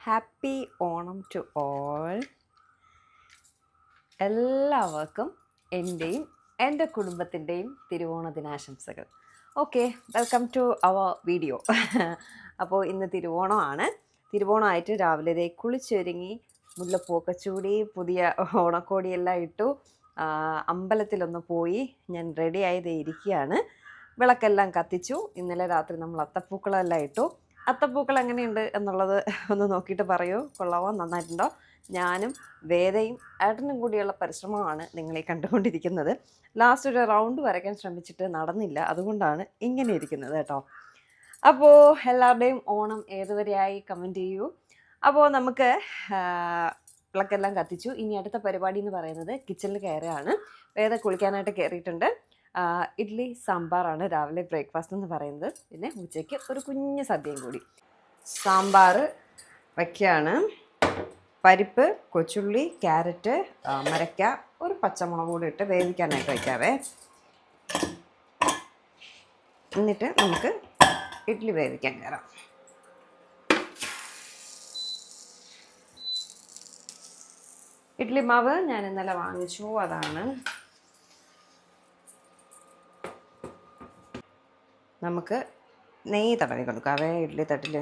Happy Onam to all. എല്ലാവർക്കും എൻ്റെയും എൻ്റെ കുടുംബത്തിൻ്റെയും തിരുവോണ ദിനാശംസകൾ. Okay, welcome to our video. അപ്പോൾ ഇന്ന് തിരുവോണമാണ്. തിരുവോണമായിട്ട് രാവിലെ കുളിച്ചൊരുങ്ങി മുല്ലപ്പൂക്കെ ചൂടി പുതിയ ഓണക്കോടിയെല്ലാം ഇട്ടു. അമ്പലത്തിലൊന്ന് പോയി ഞാൻ റെഡിയായത് ഇരിക്കുകയാണ്. വിളക്കെല്ലാം കത്തിച്ചു. ഇന്നലെ രാത്രി നമ്മൾ അത്തപ്പൂക്കളെല്ലാം ഇട്ടു. അത്തപ്പൂക്കൾ എങ്ങനെയുണ്ട് എന്നുള്ളത് ഒന്ന് നോക്കിയിട്ട് പറയൂ. കൊള്ളാവോ, നന്നായിട്ടുണ്ടോ? ഞാനും വേദയും ഏട്ടനും കൂടിയുള്ള പരിശ്രമമാണ് നിങ്ങളെ കണ്ടുകൊണ്ടിരിക്കുന്നത്. ലാസ്റ്റ് ഒരു റൗണ്ട് വരയ്ക്കാൻ ശ്രമിച്ചിട്ട് നടന്നില്ല, അതുകൊണ്ടാണ് ഇങ്ങനെ ഇരിക്കുന്നത് കേട്ടോ. അപ്പോൾ എല്ലാവരുടെയും ഓണം ഏതുവരെയായി കമൻറ്റ് ചെയ്യൂ. അപ്പോൾ നമുക്ക് വിളക്കെല്ലാം കത്തിച്ചു. ഇനി അടുത്ത പരിപാടി എന്ന് പറയുന്നത് കിച്ചണിൽ കയറുകയാണ്. വേദ കുളിക്കാനായിട്ട് കയറിയിട്ടുണ്ട്. ഇഡ്ഡലി സാമ്പാറാണ് രാവിലെ ബ്രേക്ക്ഫാസ്റ്റ് എന്ന് പറയുന്നത്. പിന്നെ ഉച്ചയ്ക്ക് ഒരു കുഞ്ഞ് സദ്യയും കൂടി. സാമ്പാർ വയ്ക്കുകയാണ്. പരിപ്പ്, കൊച്ചുള്ളി, ക്യാരറ്റ്, മരയ്ക്ക, ഒരു പച്ചമുളക് കൂടി ഇട്ട് വേവിക്കാനായിട്ട് വയ്ക്കാവേ. എന്നിട്ട് നമുക്ക് ഇഡ്ഡലി വേവിക്കാൻ കയറാം. ഇഡ്ഡലി മാവ് ഞാൻ ഇന്നലെ വാങ്ങിച്ചു, അതാണ്. നമുക്ക് നെയ്യ് തടവി കൊടുക്കാവേ ഇഡ്ഡലി തട്ടിൽ.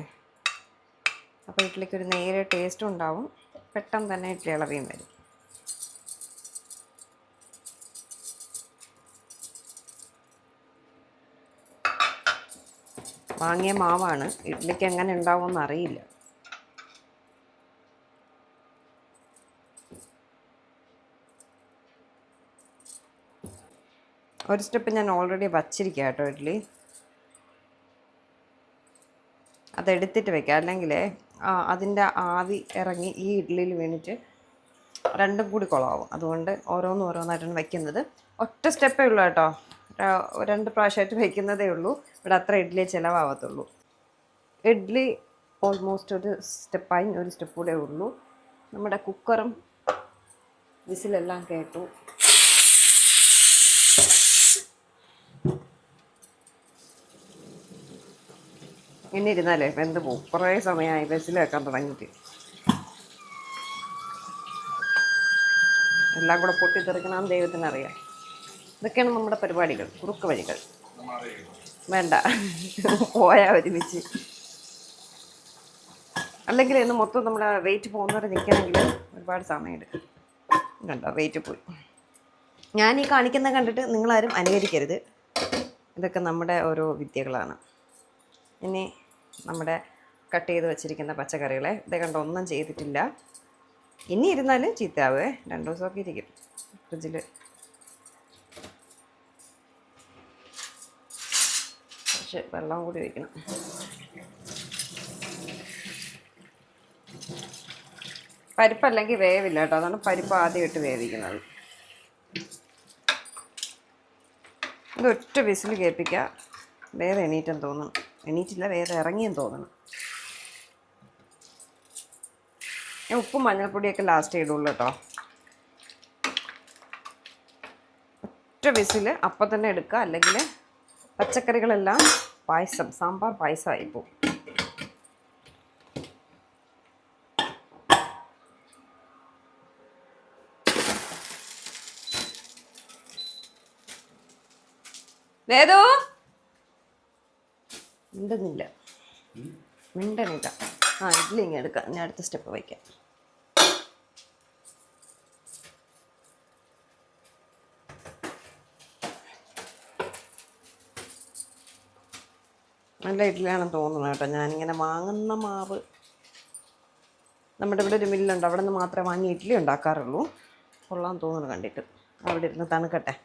അപ്പോൾ ഇഡ്ഡലിക്ക് ഒരു നെയ്യുടെ ടേസ്റ്റും ഉണ്ടാവും, പെട്ടെന്ന് തന്നെ ഇഡ്ഡലി ഇളവിയും വരും. വാങ്ങിയ മാവാണ്, ഇഡ്ഡലിക്ക് എങ്ങനെ ഉണ്ടാവുമെന്ന് അറിയില്ല. ഒരു സ്റ്റെപ്പ് ഞാൻ ഓൾറെഡി വച്ചിരിക്കുക കേട്ടോ ഇഡ്ഡലി. അതെടുത്തിട്ട് വെക്കുക, അല്ലെങ്കിൽ അതിൻ്റെ ആവി ഇറങ്ങി ഈ ഇഡ്ഡലിയിൽ വീണിട്ട് രണ്ടും കൂടി കുളമാവും. അതുകൊണ്ട് ഓരോന്നായിട്ടാണ് വയ്ക്കുന്നത്. ഒറ്റ സ്റ്റെപ്പേ ഉള്ളൂ കേട്ടോ, 2 പ്രാവശ്യമായിട്ട് വയ്ക്കുന്നതേ ഉള്ളൂ. ഇവിടെ അത്ര ഇഡ്ഡലി ചിലവാകത്തുള്ളൂ. ഇഡ്ഡലി ഓൾമോസ്റ്റ് ഒരു സ്റ്റെപ്പായി, ഒരു സ്റ്റെപ്പ് കൂടെ ഉള്ളൂ. നമ്മുടെ കുക്കറും വിസിലെല്ലാം കേട്ടു. ഇനി ഇരുന്നാലേ വെന്ത് പോകും. കുറേ സമയമായി ബസ്സിൽ വെക്കാൻ തുടങ്ങിയിട്ട്. എല്ലാം കൂടെ പൊട്ടിത്തെറിക്കണം ദൈവത്തിനറിയാം. ഇതൊക്കെയാണ് നമ്മുടെ പരിപാടികൾ, കുറുക്ക് വഴികൾ. വേണ്ട, പോയാ ഒരുമിച്ച്. അല്ലെങ്കിൽ ഇന്ന് മൊത്തം നമ്മുടെ വെയിറ്റ് പോകുന്നവരെ നിൽക്കണമെങ്കിൽ ഒരുപാട് സമയം എടുക്കും. കണ്ടോ, വെയിറ്റ് പോയി. ഞാൻ ഈ കാണിക്കുന്നത് കണ്ടിട്ട് നിങ്ങളാരും അനുകരിക്കരുത്. ഇതൊക്കെ നമ്മുടെ ഓരോ വിദ്യകളാണ്. ഇനി നമ്മുടെ കട്ട് ചെയ്ത് വെച്ചിരിക്കുന്ന പച്ചക്കറികളെ ഇത് കണ്ടോ, ഒന്നും ചെയ്തിട്ടില്ല. ഇനി ഇരുന്നാൽ ചീത്തയാവേ, 2 ദിവസമൊക്കെ ഇരിക്കും ഫ്രിഡ്ജിൽ. പക്ഷെ വെള്ളം കൂടി ഒഴിക്കണം. പരിപ്പല്ലെങ്കിൽ വേവില്ല കേട്ടോ, അതാണ് പരിപ്പ് ആദ്യം ഇട്ട് വേവിക്കുന്നത്. ഇത് ഒറ്റ വിസിൽ കേൾപ്പിക്കുക. വേറെ എണീറ്റെന്ന് തോന്നുന്നു. എണീറ്റില്ല, വേറെ ഇറങ്ങിയെന്ന് തോന്നുന്നു. ഉപ്പും മഞ്ഞൾപ്പൊടിയൊക്കെ ലാസ്റ്റ് ഇടുള്ളൂ കേട്ടോ. ഒറ്റ വിസിൽ അപ്പം തന്നെ എടുക്കുക, അല്ലെങ്കിൽ പച്ചക്കറികളെല്ലാം പായസം, സാമ്പാർ പായസമായി പോകും. വേദോ മിണ്ടുന്നില്ല. ഇഡ്ഡലി ഇങ്ങനെ എടുക്കാം. ഞാൻ അടുത്ത സ്റ്റെപ്പ് വയ്ക്കാം. നല്ല ഇഡ്ഡലിയാണെന്ന് തോന്നുന്നു കേട്ടോ. ഞാനിങ്ങനെ വാങ്ങുന്ന മാവ്, നമ്മുടെ ഇവിടെ ഒരു മില്ലുണ്ട്, അവിടെ നിന്ന് മാത്രമേ വാങ്ങി ഇഡ്ഡലി ഉണ്ടാക്കാറുള്ളൂ. കൊള്ളാൻ തോന്നുന്നു കണ്ടിട്ട്. അവിടെ ഇരുന്ന് തണുക്കട്ടെ.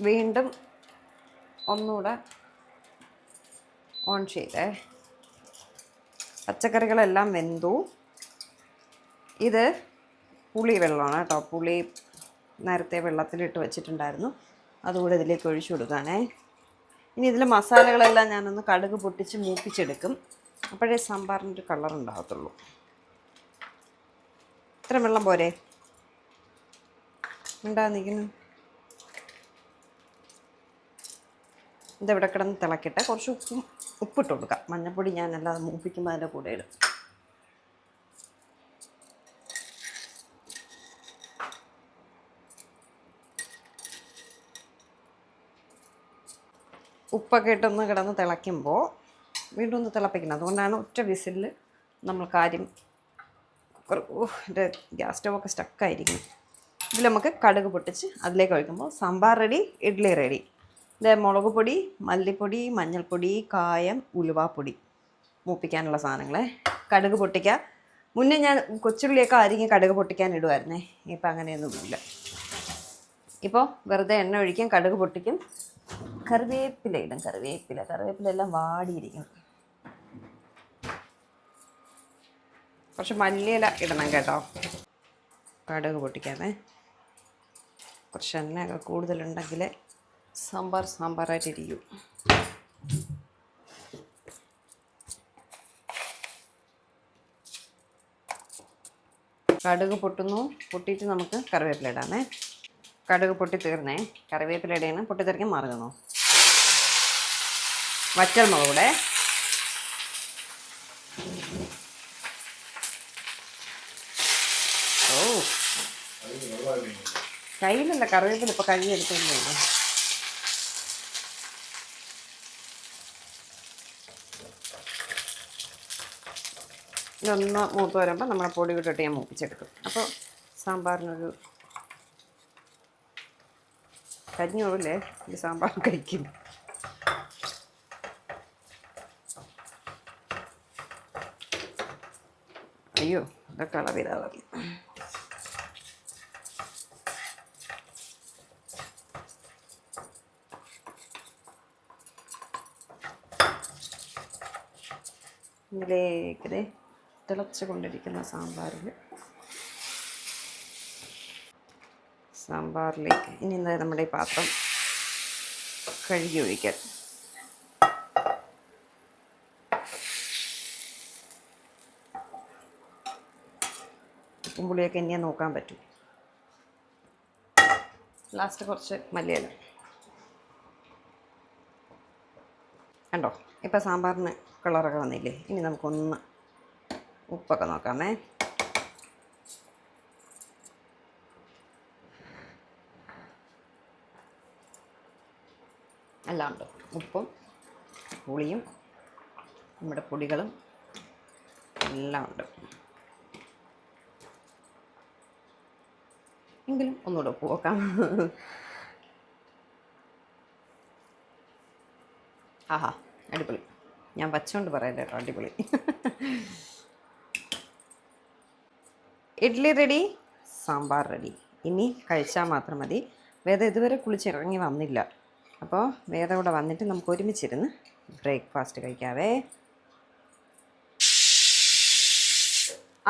വീണ്ടും ഒന്നുകൂടെ ഓൺ ചെയ്തേ. പച്ചക്കറികളെല്ലാം വെന്തു. ഇത് പുളി വെള്ളമാണ് കേട്ടോ. പുളി നേരത്തെ വെള്ളത്തിലിട്ട് വെച്ചിട്ടുണ്ടായിരുന്നു, അതുകൂടെ ഇതിലേക്ക് ഒഴിച്ചു കൊടുക്കുകയാണേ. ഇനി ഇതിൽ മസാലകളെല്ലാം ഞാനൊന്ന് കടുക് പൊട്ടിച്ച് മൂപ്പിച്ചെടുക്കും. അപ്പോഴേ സാമ്പാറിൻ്റെ ഒരു കളർ ഉണ്ടാകത്തുള്ളൂ. ഇത്ര വെള്ളം പോരെ? ഉണ്ടാകുന്നു. ഇതെവിടെ കിടന്ന് തിളക്കട്ടെ. കുറച്ച് ഉപ്പിട്ട് കൊടുക്കാം. മഞ്ഞൾപ്പൊടി ഞാൻ അല്ലാതെ മൂപ്പിക്കുമ്പോൾ അതിൻ്റെ കൂടെ ഇടും. ഉപ്പൊക്കെ ഇട്ടൊന്ന് കിടന്ന് തിളയ്ക്കുമ്പോൾ വീണ്ടും ഒന്ന് തിളപ്പിക്കണം. അതുകൊണ്ടാണ് ഒറ്റ വിസിലിൽ നമ്മൾ കാര്യം. എൻ്റെ ഗ്യാസ് സ്റ്റവൊക്കെ സ്റ്റക്കായിരിക്കും. ഇതിൽ നമുക്ക് കടുക് പൊട്ടിച്ച് അതിലേക്ക് ഒഴിക്കുമ്പോൾ സാമ്പാർ റെഡി, ഇഡ്ഡലി റെഡി. ഇത് മുളക് പൊടി, മല്ലിപ്പൊടി, മഞ്ഞൾപ്പൊടി, കായം, ഉലുവാപ്പൊടി, മൂപ്പിക്കാനുള്ള സാധനങ്ങളെ. കടുക് പൊട്ടിക്കുക. മുന്നേ ഞാൻ കൊച്ചുള്ളിയൊക്കെ ആയിരിക്കും കടുക് പൊട്ടിക്കാൻ ഇടുമായിരുന്നേ. ഇപ്പം അങ്ങനെയൊന്നുമില്ല. ഇപ്പോൾ വെറുതെ എണ്ണ ഒഴിക്കും, കടുക് പൊട്ടിക്കും, കറിവേപ്പില ഇടും. കറിവേപ്പില എല്ലാം വാടിയിരിക്കും. കുറച്ച് മല്ലിയില ഇടണം കേട്ടോ. കടുക് പൊട്ടിക്കാതെ കുറച്ച് എണ്ണയൊക്കെ കൂടുതലുണ്ടെങ്കിൽ സാമ്പാറായിട്ടിരിക്കും. കടുക് പൊട്ടുന്നു. പൊട്ടിയിട്ട് നമുക്ക് കറിവേപ്പില ഇടാമേ. കടുക് പൊട്ടി തീർന്നേ. കറിവേപ്പില ഇടയാണ്. പൊട്ടിത്തെറിക്കാൻ മറന്നു. വറ്റൽ മുളക് കൂടെ. ഓ, കയ്യിലല്ല, കറിവേപ്പില ഇപ്പോൾ കഴുകി എടുത്തില്ലേ. ഇതൊന്ന് മൂത്ത് വരുമ്പോൾ നമ്മളെ പൊടി ഇട്ടിട്ട് ഞാൻ മൂപ്പിച്ചെടുക്കും. അപ്പോൾ സാമ്പാറിനൊരു കരിഞ്ഞോളൂല്ലേ ഈ സാമ്പാർ കഴിക്കും. അയ്യോ, ഇതൊക്കെ അളവിലാ മതി. ഇതിലേക്ക് തിളച്ച് കൊണ്ടിരിക്കുന്ന സാമ്പാറിലേക്ക് ഇനി എന്താ നമ്മുടെ ഈ പാത്രം കഴുകി ഒഴിക്കാൻ. ഉപ്പും പുളിയൊക്കെ ഇനിയാ നോക്കാൻ പറ്റും. ലാസ്റ്റ് കുറച്ച് മല്ലിയില. കണ്ടോ, ഇപ്പം സാമ്പാറിന് കളറൊക്കെ വന്നില്ലേ. ഇനി നമുക്കൊന്ന് ഉപ്പൊക്കെ നോക്കാമേ. എല്ലാം ഉണ്ട്. ഉപ്പും പുളിയും നമ്മുടെ പൊടികളും എല്ലാം ഉണ്ട്. എങ്കിലും ഒന്നുകൂടെ ഉപ്പ് നോക്കാം. ആഹാ, അടിപൊളി. ഞാൻ വച്ചുകൊണ്ട് പറയല്ലേ കേട്ടോ, അടിപൊളി. Idli ready, sambar ready. ഇനി കഴിച്ചാൽ മാത്രം മതി. വേദ ഇതുവരെ കുളിച്ചിറങ്ങി വന്നില്ല. അപ്പോൾ വേദ കൂടെ വന്നിട്ട് നമുക്ക് ഒരുമിച്ചിരുന്ന് ബ്രേക്ക്ഫാസ്റ്റ് കഴിക്കാവേ.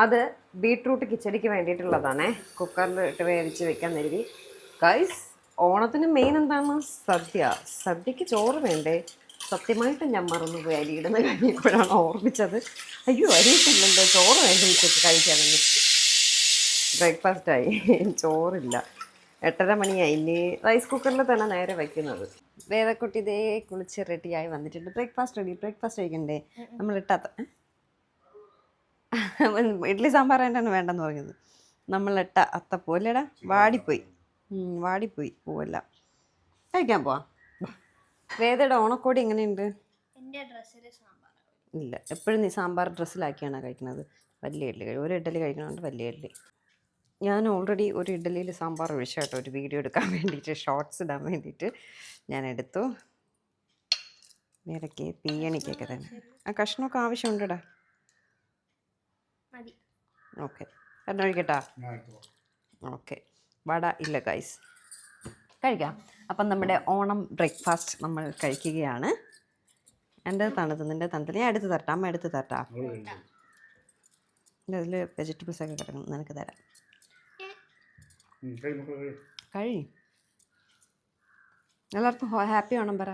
അത് ബീട്രൂട്ട് കിച്ചടിക്ക് വേണ്ടിയിട്ടുള്ളതാണേ. കുക്കറിൽ ഇട്ട് വേവിച്ച് വെക്കാൻ കരുതി. ഗൈസ്, ഓണത്തിന് മെയിൻ എന്താണ്? സദ്യക്ക് ചോറ് വേണ്ടേ? സത്യമായിട്ട് ഞാൻ മറന്നുപോയി. അരിയിടുന്ന കഴിഞ്ഞപ്പോഴാണ് ഓർമ്മിച്ചത്. അയ്യോ, അരിയിട്ടില്ലല്ലോ, ചോറ് വേണ്ട ഉച്ചയ്ക്ക് കഴിക്കാനെന്ന്. ബ്രേക്ക്ഫാസ്റ്റായി, ചോറില്ല. 8:30 മണിയായി. ഇനി റൈസ് കുക്കറിൽ തന്നെ നേരെ വയ്ക്കുന്നത്. വേദക്കുട്ടി ഇതേ കുളിച്ച് റെഡിയായി വന്നിട്ടുണ്ട്. Breakfast ready. ബ്രേക്ക്ഫാസ്റ്റ് കഴിക്കണ്ടേ? നമ്മളിട്ടാത്ത ഇഡ്ഡലി സാമ്പാർ തന്നെയാണ് വേണ്ടെന്ന് പറഞ്ഞത്. നമ്മളിട്ട അത്തപ്പോലെടാ വാടിപ്പോയി പൂവെല്ലാം. കഴിക്കാൻ പോവാം. വേദയുടെ ഓണക്കോടി എങ്ങനെയുണ്ട്? ഇല്ല, എപ്പോഴും നീ സാമ്പാർ ഡ്രസ്സിലാക്കിയാണ് കഴിക്കുന്നത്. വലിയ ഇഡ്ഡലി ഒരു ഇഡ്ഡലി കഴിക്കണമുണ്ട്, വലിയ ഇഡ്ഡലി. ഞാൻ ഓൾറെഡി ഒരു ഇഡ്ഡലിയിൽ സാമ്പാർ ഒഴിച്ചു കേട്ടോ, ഒരു വീഡിയോ എടുക്കാൻ വേണ്ടിയിട്ട്, ഷോർട്സ് ഇടാൻ വേണ്ടിയിട്ട് ഞാൻ എടുത്തു. വേറൊക്കെ പിയണിക്കൊക്കെ തന്നെ ആ കഷ്ണമൊക്കെ ആവശ്യമുണ്ടടാ. ഓക്കെ, എണ്ണ ഒഴിക്കട്ടാ? ഓക്കെ. വട ഇല്ല ഗൈസ്, കഴിക്കാം. അപ്പം നമ്മുടെ ഓണം ബ്രേക്ക്ഫാസ്റ്റ് നമ്മൾ കഴിക്കുകയാണ്. എൻ്റെ തണുത്ത്, നിൻ്റെ തണുത്തിൽ ഞാൻ എടുത്ത് തരട്ടാ. അമ്മ എടുത്ത് തരട്ടാ? അതിൽ വെജിറ്റബിൾസൊക്കെ കിടക്കും, നിനക്ക് തരാം. കഴി. എല്ലാവർക്കും ഹാപ്പി ഓണം പറ.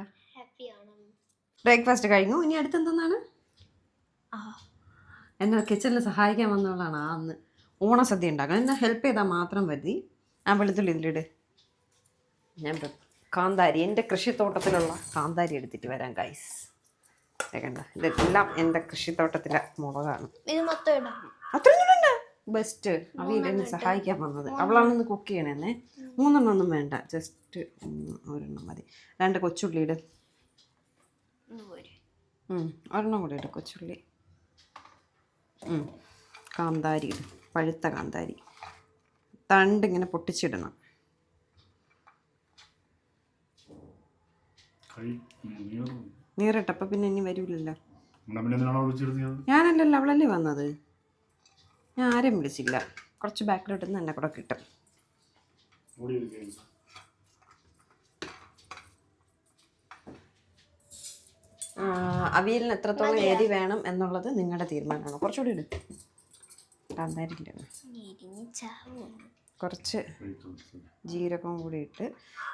ബ്രേക്ക്ഫാസ്റ്റ് കഴിഞ്ഞു. ഇനി അടുത്തെന്താണ്? എന്നെ കിച്ചണിൽ സഹായിക്കാൻ വന്നവളാണ് അന്ന് ഓണസദ്യ ഉണ്ടാക്കണം. എന്നെ ഹെൽപ്പ് ചെയ്താൽ മാത്രം മതി. ആ വെളുത്തുള്ളി ഇതിലിട്. ഞാൻ കാന്താരി, എൻ്റെ കൃഷിത്തോട്ടത്തിലുള്ള കാന്താരി എടുത്തിട്ട് വരാം ഗൈസ്. കണ്ട, ഇതെല്ലാം എൻ്റെ കൃഷിത്തോട്ടത്തിലെ മുളകാണ്. അത്രയൊന്നും ബെസ്റ്റ്. അവയിൽ എന്നെ സഹായിക്കാൻ വന്നത് അവളാണെന്ന് കുക്ക് ചെയ്യണേ. 3 ഒന്നും വേണ്ട, ജസ്റ്റ് 1 മതി. 2 കൊച്ചുള്ളി ഇട്. 1 കൂടെ ഇട് കൊച്ചുള്ളി. കാന്താരി ഇട്, പഴുത്ത കാന്താരി. തണ്ടിങ്ങനെ പൊട്ടിച്ചിടണം. നീറിട്ടപ്പോൾ പിന്നെ ഇനി വരൂലല്ലോ. ഞാനല്ലല്ലോ, അവളല്ലേ വന്നത്. ഞാൻ ആരെയും വിളിച്ചില്ല. കുറച്ച് ബാക്കിലോട്ട് നിന്ന് എന്നെ കൂടെ കിട്ടും. അവിയലിന് എത്രത്തോളം എരി വേണം എന്നുള്ളത് നിങ്ങളുടെ തീരുമാനമാണ്. കുറച്ചുകൂടി ഇടും. കാന്താരില്ല, കുറച്ച് ജീരകവും കൂടി ഇട്ട്.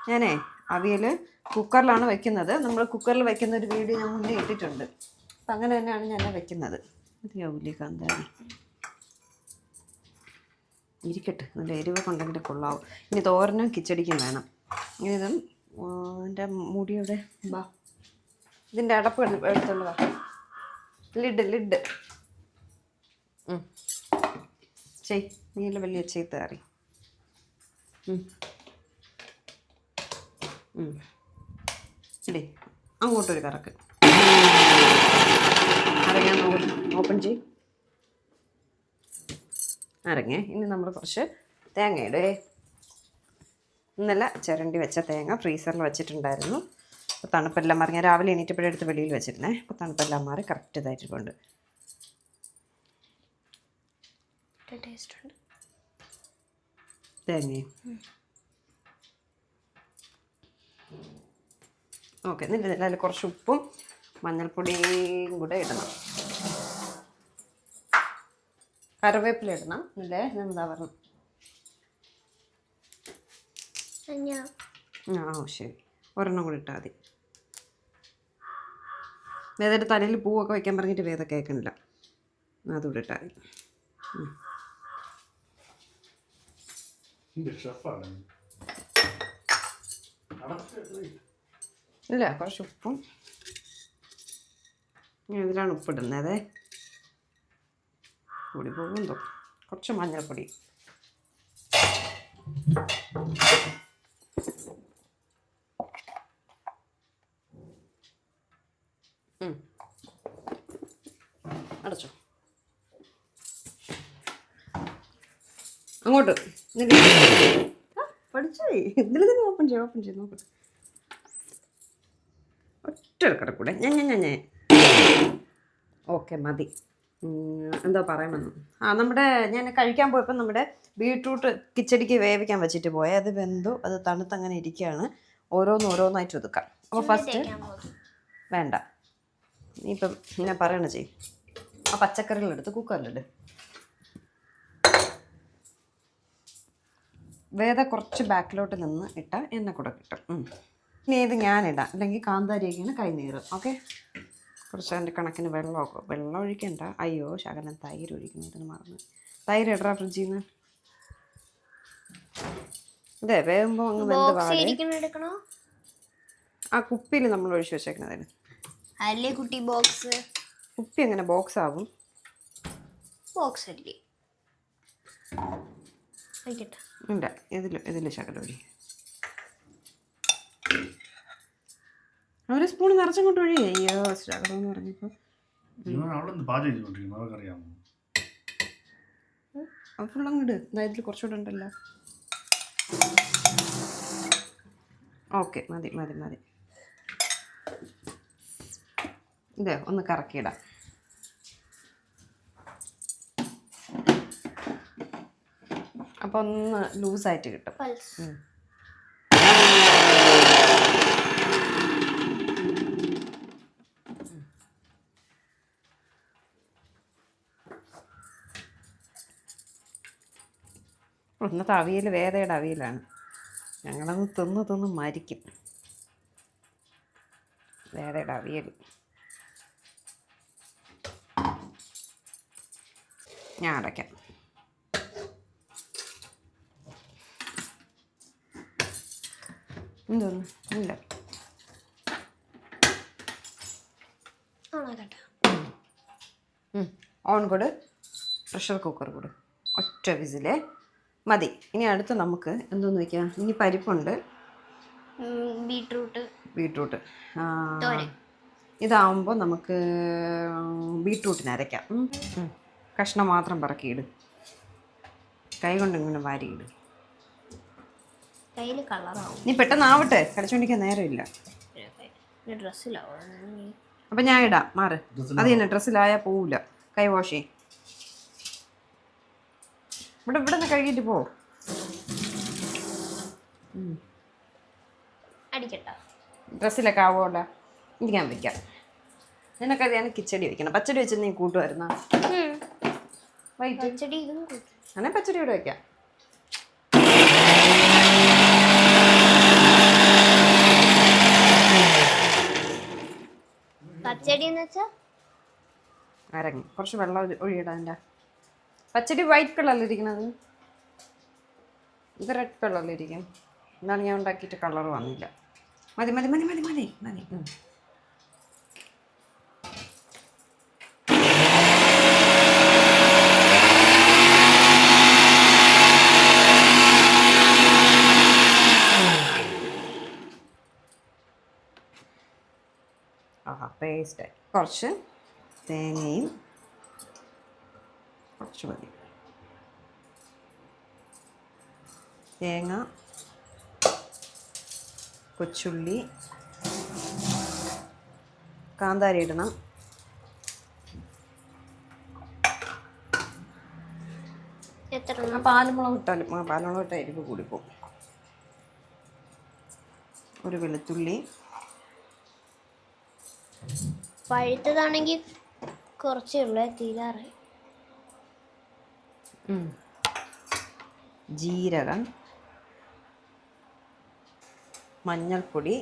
ഞാനേ അവിയൽ കുക്കറിലാണ് വെക്കുന്നത്. നമ്മൾ കുക്കറിൽ വെക്കുന്ന ഒരു വീഡിയോ ഞാൻ മുന്നേ ഇട്ടിട്ടുണ്ട്. അപ്പം അങ്ങനെ തന്നെയാണ് ഞാൻ വെക്കുന്നത്. മതിയാവൂലേ കാന്താരി? ഇരിക്കട്ടെ, നല്ല എരിവൊക്കെ ഉണ്ടെങ്കിൽ കൊള്ളാവും. ഇനി തോരനും കിച്ചടിക്കും വേണം. ഇതും എൻ്റെ മുടിയുടെ ബാ, ഇതിൻ്റെ അടപ്പ് എടുത്തുള്ളതാ. ലിഡ് ചെയ്. നീല വലിയ ചെയ്ത് കറി. ഇടേ അങ്ങോട്ടൊരു കറക്ക്. അരങ്ങാൻ ഓപ്പൺ ചെയ്. അരങ്ങേ. ഇനി നമ്മൾ കുറച്ച് തേങ്ങ ഇടേ. ഇന്നലെ ചിരണ്ടി വെച്ച തേങ്ങ ഫ്രീസറിൽ വെച്ചിട്ടുണ്ടായിരുന്നു. അപ്പോൾ തണുപ്പെല്ലാം മാറി. ഞാൻ രാവിലെ എണീറ്റപ്പോഴെടുത്ത് വെളിയിൽ വെച്ചിരുന്നേ. അപ്പോൾ തണുപ്പെല്ലാം മാറി കറക്റ്റ് ഇതായിട്ടുണ്ട്. ടേസ്റ്റ് ഉണ്ട് തേങ്ങ. ഓക്കെ, എന്നിട്ട് അതിൽ കുറച്ച് ഉപ്പും മഞ്ഞൾപ്പൊടിയും കൂടെ ഇടണം. കറിവേപ്പില ഇടണം. ഇല്ലേ, എന്താ പറഞ്ഞു? ശരി, 1 കൂടി ഇട്ടാൽ മതി. വേദയുടെ തലയിൽ പൂവൊക്കെ വയ്ക്കാൻ പറഞ്ഞിട്ട് വേദ കേൾക്കണില്ല. അതുകൂടെ ഇട്ടാൽ മതി. ഇല്ല, കുറച്ച് ഉപ്പും. ഇതിലാണ് ഉപ്പിടുന്നത്. കൂടി പോകുന്നോ. കുറച്ച് മഞ്ഞൾപ്പൊടി. അടച്ചോ. അങ്ങോട്ട് പഠിച്ചേ. ഇതിൽ തന്നെ ഓപ്പൺ ചെയ്ത് നോക്കട്ടെ. ഒറ്റ എടുക്കട്ടെ കൂടെ. ഞാൻ ഓക്കെ മതി. എന്താ പറയാമെന്ന്. നമ്മുടെ ഞാൻ കഴിക്കാൻ പോയപ്പോൾ നമ്മുടെ ബീട്രൂട്ട് കിച്ചടിക്ക് വേവിക്കാൻ വെച്ചിട്ട് പോയത്. അത് വെന്തു, അത് തണുത്തങ്ങനെ ഇരിക്കുകയാണ്. ഓരോന്നായിട്ട് ഒതുക്കാം. അപ്പോൾ ഫസ്റ്റ് വേണ്ട, ഇപ്പം ഞാൻ പറയണ ചെയ്യും. ആ പച്ചക്കറികളെടുത്ത് കുക്കറിലിട്. വേദ കുറച്ച് ബാക്കിലോട്ട് നിന്ന് ഇട്ടാൽ എന്നെ കൂടെ കിട്ടും. ഇനി ഇത് ഞാനിടാം, അല്ലെങ്കിൽ കാന്താരിയൊക്കെയാണ് കൈ നീറും. ഓക്കെ, കുറച്ച് അതിൻ്റെ കണക്കിന് വെള്ളം ഒഴിക്കണ്ട. അയ്യോ, ശകലം തൈര് ഒഴിക്കുന്നതിന് മറന്ന്. തൈര് ഇടാ ഫ്രിഡ്ജിൽ നിന്ന്. അതെ, വേകുമ്പോൾ അങ്ങ് വെന്ത് പാടെ. ആ കുപ്പിയിൽ നമ്മൾ ഒഴിച്ച് വെച്ചേക്കുന്നതിന്. കുപ്പി എങ്ങനെ ബോക്സ് ആകും? ഇല്ല, ഇതിൽ ശകലം ഒഴി. 1 സ്പൂൺ നിറച്ചങ്ങോട്ട് ഒഴി. അയ്യോ, ശകലം എന്ന് പറഞ്ഞപ്പോൾ അത് ഫുള്ളങ്ങോട്ട്. ഇതിൽ കുറച്ചുകൂടെ ഉണ്ടല്ലോ. ഓക്കെ, മതി. ഇത് ഒന്ന് കറക്കിയിടാം. അപ്പോൾ ഒന്ന് ലൂസായിട്ട് കിട്ടും. ഇന്നത്തെ അവിയൽ വേദയുടെ അവിയലാണ്. ഞങ്ങളത് തിന്ന് മരിക്കും. വേദയുടെ അവിയൽ ഞാൻ അടയ്ക്കാം. എന്തോന്നു ഇല്ല ഓൺ കൊടു, പ്രഷർ കുക്കർ കൊടു, ഒറ്റ വിസിലേ മതി. ഇനി അടുത്ത് നമുക്ക് എന്തോന്ന് വയ്ക്കാം? ഇനി പരിപ്പുണ്ട്, ബീട്രൂട്ട്. ഇതാവുമ്പോൾ നമുക്ക് ബീട്രൂട്ടിന് അരയ്ക്കാം. കഷ്ണം മാത്രം പറക്കിയിട്, കൈ കൊണ്ട് ഇങ്ങനെ വാരിയിട്. നീ പെട്ടെന്നാവട്ടെ, കളിച്ചോണ്ടിരിക്കാൻ നേരമില്ല. അപ്പം ഞാൻ ഇടാം, മാറ്. അത് തന്നെ, ഡ്രസ്സിലായാൽ പോവില്ല. കൈ വാഷ് ചെയ്യും. ഇവിടെ നിന്ന് കഴുകിയിട്ട് പോ. ഡ്രസ്സിലൊക്കെ ആവുമല്ലോ. എനിക്ക് ഞാൻ വെക്കാം. നിനക്കത് ഞാൻ കിച്ചടി വെക്കണം. പച്ചടി വെച്ച് നീ കൂട്ടുമായിരുന്ന അങ്ങനെ പച്ചടി ഇവിടെ വെക്കാം. അരങ്ങി കുറച്ച് വെള്ളം ഒഴിയിടാൻ. പച്ചടി വൈറ്റ് കളറിലിരിക്കണത്, ഇത് റെഡ് കളറിലിരിക്കും. എന്നാണ് ഞാൻ ഉണ്ടാക്കിയിട്ട് കളർ വന്നില്ല. മതി മതി മതി മതി മതി മതി. പേസ്റ്റായി. കുറച്ച് തേങ്ങയും കുറച്ച് മതി. തേങ്ങ, കൊച്ചുള്ളി, കാന്താരി ഇടണം. പാലുമുളക് ഇട്ടാലും പാലുമുളക് ഇട്ടാൽ എരിവ് കൂടിപ്പോവും. ഒരു വെളുത്തുള്ളി, പഴുത്തതാണെങ്കിൽ കുറച്ചേ ഉള്ളൂ, തീരാറായി. ജീരകം, മഞ്ഞൾപ്പൊടി,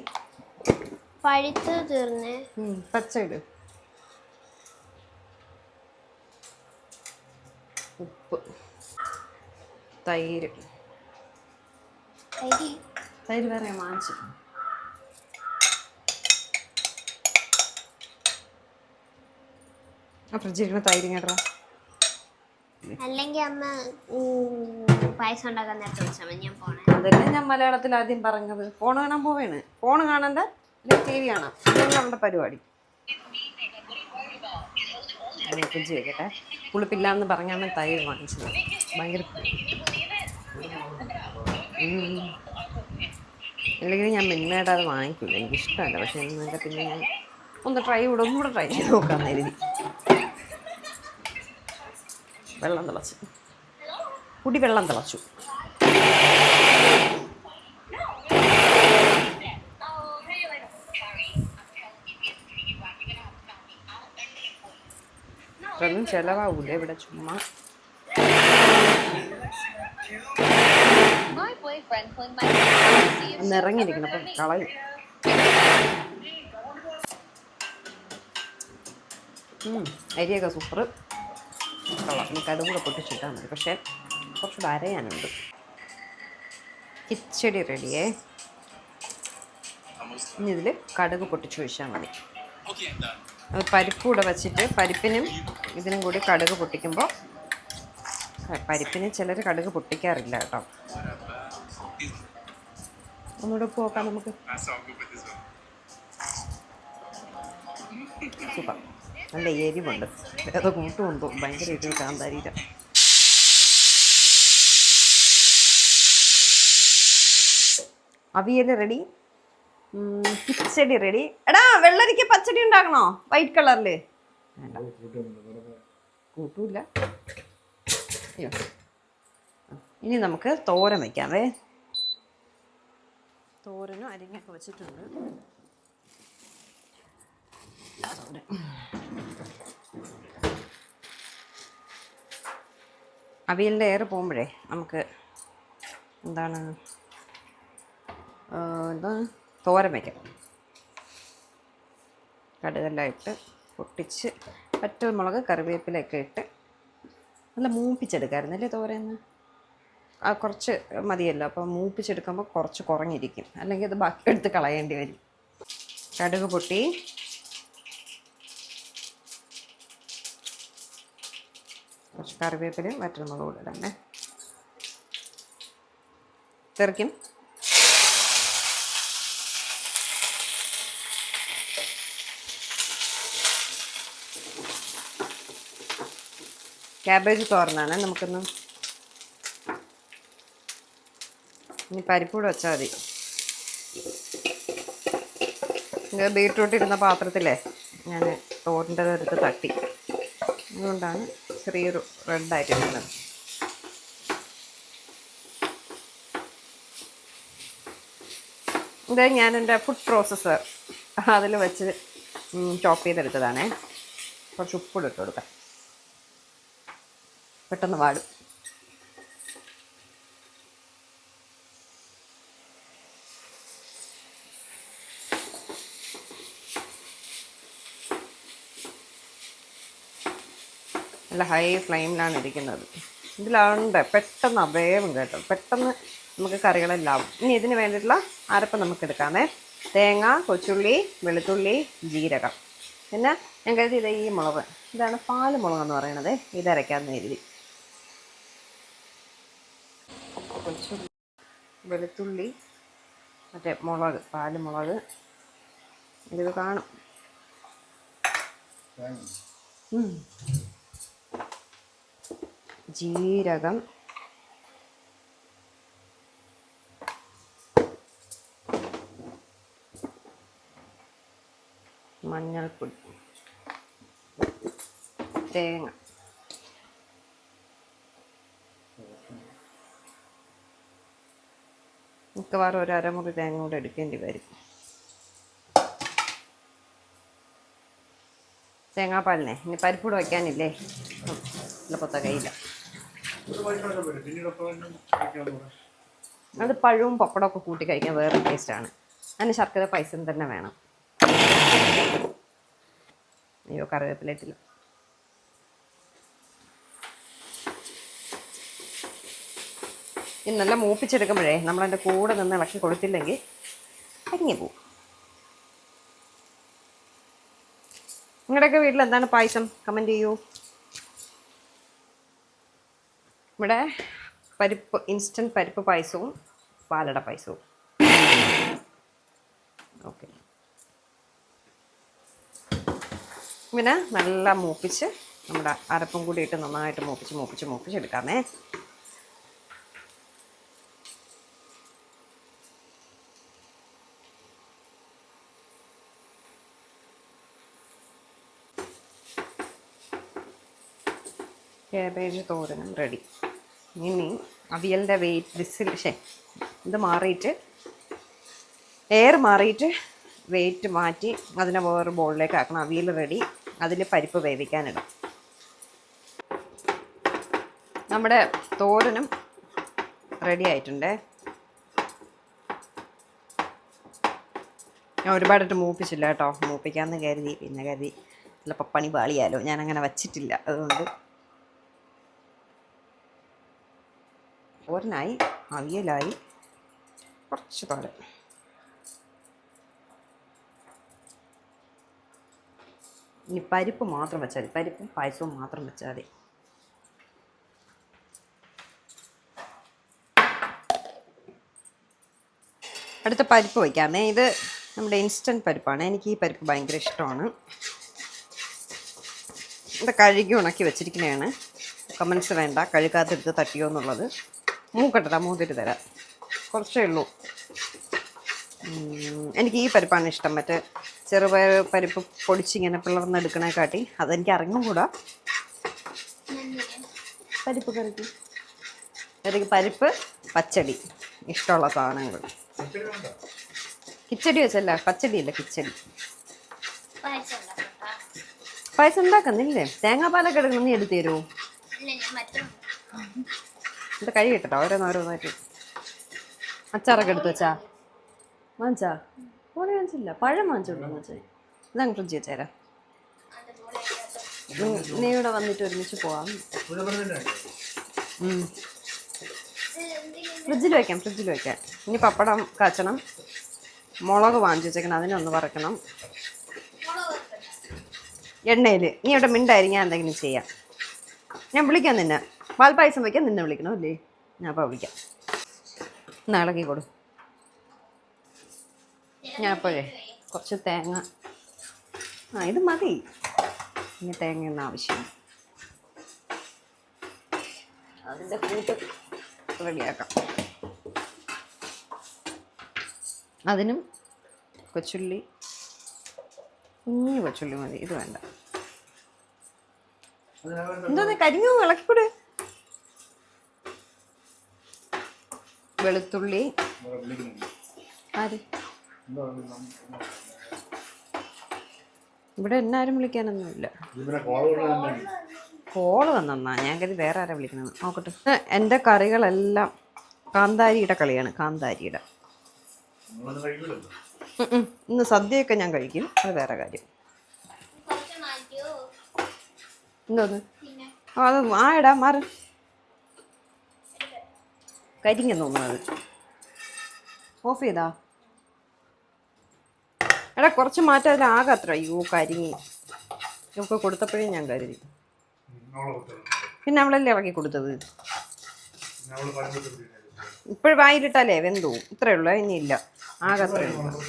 പഴുത്ത് തീർന്നേ, പച്ചയിട്, ഉപ്പ്, തൈര്. തൈര് വേറെ വാങ്ങിച്ചു. ഫ്രിഡ്ജിൽ തൈര് കേട്ടോ. അല്ലെങ്കിൽ അമ്മ പായസം ഉണ്ടാക്കാൻ നേരത്തെ വിളിച്ചാൽ മതി. ഞാൻ പോണേ. അതല്ലേ ഞാൻ മലയാളത്തിൽ ആദ്യം പറഞ്ഞത്. ഫോൺ കാണാൻ പോവേണ്. ഫോൺ കാണണ്ട, TV കാണാം. നമ്മുടെ പരിപാടി. ഫ്രിഡ്ജ് വെക്കട്ടെ. പുളിപ്പില്ലാന്ന് പറഞ്ഞാണ് തൈര് വാങ്ങിച്ചത്. ഭയങ്കര അല്ലെങ്കിൽ ഞാൻ മിന്മയുടെ അത് വാങ്ങിക്കില്ല, എനിക്കിഷ്ടമല്ല. പക്ഷെ എന്നൊക്കെ പിന്നെ ഞാൻ ഒന്നുകൂടെ ട്രൈ ചെയ്ത് നോക്കാമെന്ന് കരുതി. വെള്ളം തിളച്ചു, വെള്ളം തിളച്ചു. ഇതൊന്നും ചിലവാവൂല ഇവിടെ, ചുമ്മാ. നിറങ്ങിയിരിക്കണം, അപ്പം കളയും. അരിയൊക്കെ സൂപ്പർ കളർ. നമുക്ക് അതും കൂടെ പൊട്ടിച്ചിട്ടാൽ മതി. പക്ഷേ കുറച്ചുകൂടെ അരയാനുണ്ട്. കിച്ചടി റെഡിയേ. ഇനി ഇതിൽ കടുക് പൊട്ടിച്ച് ഒഴിച്ചാൽ മതി. പരിപ്പ് കൂടെ വച്ചിട്ട് പരിപ്പിനും ഇതിനും കൂടി കടുക് പൊട്ടിക്കുമ്പോൾ, പരിപ്പിന് ചിലർ കടുക് പൊട്ടിക്കാറില്ല കേട്ടോ. ഒന്നുകൂടെ ഉപ്പ് നോക്കാം നമുക്ക്. സൂപ്പർ, നല്ല എരിവുണ്ട്. ഏതോ കൂട്ടുമുണ്ടോ, ഭയങ്കര എരിവ് കാന്താരിയില. അവിയൽ റെഡി, കിച്ചടി റെഡി. എടാ വെള്ളരിക്ക പച്ചടി ഉണ്ടാക്കണോ? വൈറ്റ് കളറില് വേണ്ട, കൂട്ടൂല. അയ്യോ, ഇനി നമുക്ക് തോരൻ വയ്ക്കാവേ. തോരനും അരിഞ്ഞൊക്കെ വെച്ചിട്ടുണ്ട്. അവിയലിൻ്റെ എയർ പോകുമ്പോഴേ നമുക്ക് എന്താ തോരൻ വയ്ക്കാം. കടുകെല്ലാം ഇട്ട് പൊട്ടിച്ച് വറ്റൽമുളക് കറിവേപ്പിലൊക്കെ ഇട്ട് നല്ല മൂപ്പിച്ചെടുക്കാമായിരുന്നല്ലേ തോരന്ന്. കുറച്ച് മതിയല്ലോ. അപ്പോൾ മൂപ്പിച്ചെടുക്കുമ്പോൾ കുറച്ച് കുറഞ്ഞിരിക്കും, അല്ലെങ്കിൽ അത് ബാക്കി എടുത്ത് കളയേണ്ടി വരും. കടുക് പൊട്ടി, കുറച്ച് കറിവേപ്പിലയും വറ്റൽമുളകും കൂടെ ഇടണേ. തെറിക്കും. ക്യാബേജ് തോരനാണ്. നമുക്കൊന്ന് ഇനി പരിപ്പ് കൂടെ വെച്ചാൽ മതി. ഇത് ബീട്രൂട്ട് ഇരുന്ന പാത്രത്തിലേ ഞാൻ തോരൻ്റെ എടുത്ത് തട്ടി, അതുകൊണ്ടാണ് ചെറിയൊരു റെഡായിട്ടിരുന്നത്. ഇത് ഞാൻ എൻ്റെ ഫുഡ് പ്രോസസ്സർ അതിൽ വെച്ച് ചോപ്പ് ചെയ്തെടുത്തതാണേ. കുറച്ച് ഉപ്പിട്ട് കൊടുക്കാം, പെട്ടെന്ന് വാടും. നല്ല ഹൈ ഫ്ലെയിമിലാണ് ഇരിക്കുന്നത്. ഇതിലാണ്ട് പെട്ടെന്ന് വേവും കേട്ടോ, പെട്ടെന്ന് നമുക്ക് കറികളെല്ലാം ആവും. ഇനി ഇതിന് വേണ്ടിയിട്ടുള്ള അരപ്പ് നമുക്ക് എടുക്കാമേ. തേങ്ങ, കൊച്ചുള്ളി, വെളുത്തുള്ളി, ജീരകം, പിന്നെ ഞാൻ കരുതി ഇത് ഈ മുളക്, ഇതാണ് പാല് മുളകെന്ന് പറയണത്, ഇതരയ്ക്കാമെന്ന് കരുതി. കൊച്ചുള്ളി, വെളുത്തുള്ളി, മറ്റേ മുളക്, പാല് മുളക്, ഇത് കാണും. ജീരകം, മഞ്ഞൾപ്പൊടി, തേങ്ങ, മിക്കവാറും ഒരു അരമുറി തേങ്ങ കൂടെ എടുക്കേണ്ടി വരും. തേങ്ങാപ്പാലിനെ ഇനി പരിപ്പൂടെ വയ്ക്കാനില്ലേ, എളുപ്പത്തെ കയ്യില്ല. അത് പഴവും പപ്പടമൊക്കെ കൂട്ടി കഴിക്കാൻ വേറെ ടേസ്റ്റാണ്. അതിന് ശർക്കര പൈസ തന്നെ വേണം. അയ്യോ, കറിവേപ്പിലയിട്ടില്ല. ഇനി നല്ല മൂപ്പിച്ചെടുക്കുമ്പോഴേ നമ്മളതിൻ്റെ കൂടെ നിന്ന് ഇളക്കി കൊടുത്തില്ലെങ്കിൽ കരിഞ്ഞു പോവും. നിങ്ങളുടെയൊക്കെ വീട്ടിൽ എന്താണ് പായസം? കമൻറ്റ് ചെയ്യൂ. ഇവിടെ പരിപ്പ്, ഇൻസ്റ്റൻറ്റ് പരിപ്പ് പായസവും പാലട പായസവും. ഓക്കെ, ഇങ്ങനെ നല്ല മൂപ്പിച്ച് നമ്മുടെ അരപ്പും കൂടി ഇട്ട് നന്നായിട്ട് മൂപ്പിച്ചെടുക്കാമേ. ക്യാബേജ് തോരനും റെഡി. ഇനി അവിയലിൻ്റെ ഇത് മാറിയിട്ട്, എയർ മാറിയിട്ട് വെയിറ്റ് മാറ്റി അതിനെ വേറെ ബോളിലേക്ക് ആക്കണം. അവിയൽ റെഡി. അതിൽ പരിപ്പ് വേവിക്കാനിടും. നമ്മുടെ തോരനും റെഡി ആയിട്ടുണ്ട്. ഞാൻ ഒരുപാടിട്ട് മൂപ്പിച്ചില്ല കേട്ടോ, മൂപ്പിക്കാമെന്ന് കരുതി, പിന്നെ കരുതി ചിലപ്പോൾ പണി പാളിയാലോ, ഞാനങ്ങനെ വച്ചിട്ടില്ല. അതുകൊണ്ട് തോരനായി, അവിയലായി, കുറച്ച് തോരൻ. ഇനി പരിപ്പ് മാത്രം വെച്ചാൽ മതി, പരിപ്പും പായസവും മാത്രം വെച്ചാൽ മതി. അടുത്ത പരിപ്പ് വയ്ക്കാമേ. ഇത് നമ്മുടെ ഇൻസ്റ്റൻറ്റ് പരിപ്പാണ്. എനിക്ക് ഈ പരിപ്പ് ഭയങ്കര ഇഷ്ടമാണ്. ഇത് കഴുകി ഉണക്കി വെച്ചിരിക്കുന്നതാണ്. കമൻസ് വേണ്ട, കഴുകാത്തെടുത്ത് തട്ടിയോ എന്നുള്ളത്. മൂത്തിട്ട് തരാം, കുറച്ചേ ഉള്ളൂ. എനിക്ക് ഈ പരിപ്പാണ് ഇഷ്ടം. മറ്റേ ചെറുപയർ പരിപ്പ് പൊടിച്ചിങ്ങനെ പിളർന്നെടുക്കണേക്കാട്ടി അതെനിക്ക് അറിഞ്ഞുകൂടാ. പരിപ്പ് പരിപ്പ് പച്ചടി ഇഷ്ടമുള്ള സാധനങ്ങൾ. കിച്ചടി വെച്ചല്ല, പച്ചടിയല്ല, കിച്ചടി. പായസം ഉണ്ടാക്കുന്നില്ലേ? തേങ്ങാപ്പാലൊക്കെ എടുക്കണം, നീ എടുത്തു തരുമോ? ഇത് കഴി കിട്ടട്ടോ, ഓരോന്നോരോന്നായിട്ട്. അച്ചാറൊക്കെ എടുത്തു വെച്ചാ? വാങ്ങിച്ചാ? ഓടെ വാങ്ങിച്ചില്ല, പഴം വാങ്ങിച്ചോണ്ടെന്ന് വെച്ചാൽ. ഇതങ്ങ് ഫ്രിഡ്ജ് വെച്ചേരാ. നീ ഇവിടെ വന്നിട്ട് ഒരുമിച്ച് പോവാം. ഫ്രിഡ്ജിൽ വയ്ക്കാം. ഇനി പപ്പടം കാച്ചണം, മുളക് വാങ്ങിച്ചു വെച്ചേക്കണം, അതിനൊന്ന് വറക്കണം. എണ്ണയിൽ നീ അവിടെ മിണ്ടായിരിക്കും, ഞാൻ എന്തെങ്കിലും ചെയ്യാം. ഞാൻ വിളിക്കാം നിന്നെ. പാൽപ്പായസം വയ്ക്കാൻ നിന്നെ വിളിക്കണോ അല്ലേ? ഞാൻ അപ്പോൾ വിളിക്കാം. ഒന്ന് ഇളക്കി കൊടു. ഞാൻ അപ്പോഴേ കുറച്ച് തേങ്ങ, ഇത് മതി. ഇനി തേങ്ങയൊന്നും ആവശ്യമില്ല. അതിൻ്റെ കൂട്ട് റെഡിയാക്കാം. അതിനും കൊച്ചുള്ളി, കുഞ്ഞു കൊച്ചുള്ളി മതി, ഇത് വേണ്ട. എന്തോന്ന് കരിഞ്ഞു, ഇളക്കിക്കൂടെ. വെളുത്തുള്ളി, ആര് ഇവിടെ എന്നാരും വിളിക്കാനൊന്നുമില്ല. കോള് വന്നാ ഞാൻ കരുതി വേറെ ആരാ വിളിക്കുന്നത്. നോക്കട്ടെ. എൻ്റെ കറികളെല്ലാം കാന്താരിയുടെ കളിയാണ്, കാന്താരിയുടെ. ഇന്ന് സദ്യയൊക്കെ ഞാൻ കഴിക്കും, അത് വേറെ കാര്യം. എന്തോന്ന് അത് ഇടാ മാറ്. കരിഞ്ഞെന്ന് തോന്നുന്നത്. ഓഫ് ചെയ്താ എടാ, കുറച്ച് മാറ്റം അതിലാകെ അത്ര. അയ്യോ കരിഞ്ഞി ഒക്കെ കൊടുത്തപ്പോഴേ ഞാൻ കരുതി. പിന്നെ അവളല്ലേ ഇറക്കി കൊടുത്തത്. ഇപ്പോഴും വായിലിട്ടാലേ വെന്തോ. ഇത്രയേ ഉള്ളൂ, ഇനിയില്ല. ആകെ അത്രയേ ഉള്ളൂ.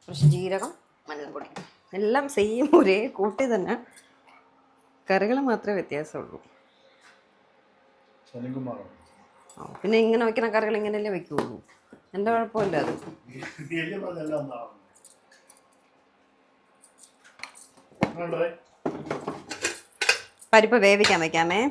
കുറച്ച് ജീരകം, മഞ്ഞൾപ്പൊടി, എല്ലാം സെയിം ഒരേ കൂട്ടി തന്നെ. കറികൾ മാത്രമേ വ്യത്യാസമുള്ളൂ. പിന്നെ ഇങ്ങനെ വയ്ക്കുന്ന കറികൾ ഇങ്ങനെയല്ലേ വെക്കുള്ളൂ. എൻ്റെ കുഴപ്പമില്ല അത്. പരിപ്പ് വേവിക്കാൻ വയ്ക്കാമേ.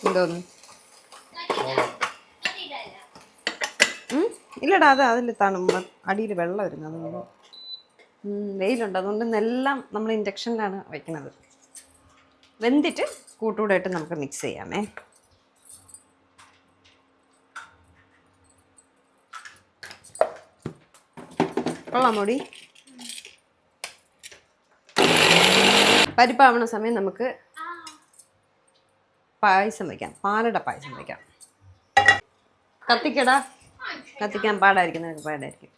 എന്തോന്ന് ഇല്ലടാ, അതിൽ തണുമ്പ അടിയിൽ വെള്ളം വരുന്നത്. വെയിലുണ്ട്, അതുകൊണ്ട് ഇന്നെല്ലാം നമ്മൾ ഇൻഡക്ഷനിലാണ് വയ്ക്കുന്നത്. വെന്തിട്ട് കൂട്ടുകൂടായിട്ട് നമുക്ക് മിക്സ് ചെയ്യാമേ. കൊള്ളാമോടി. പരിപ്പാവണ സമയം നമുക്ക് പായസം വയ്ക്കാം, പാലട പായസം വയ്ക്കാം. കത്തിക്കടാ, കത്തിക്കാൻ പാടായിരിക്കും.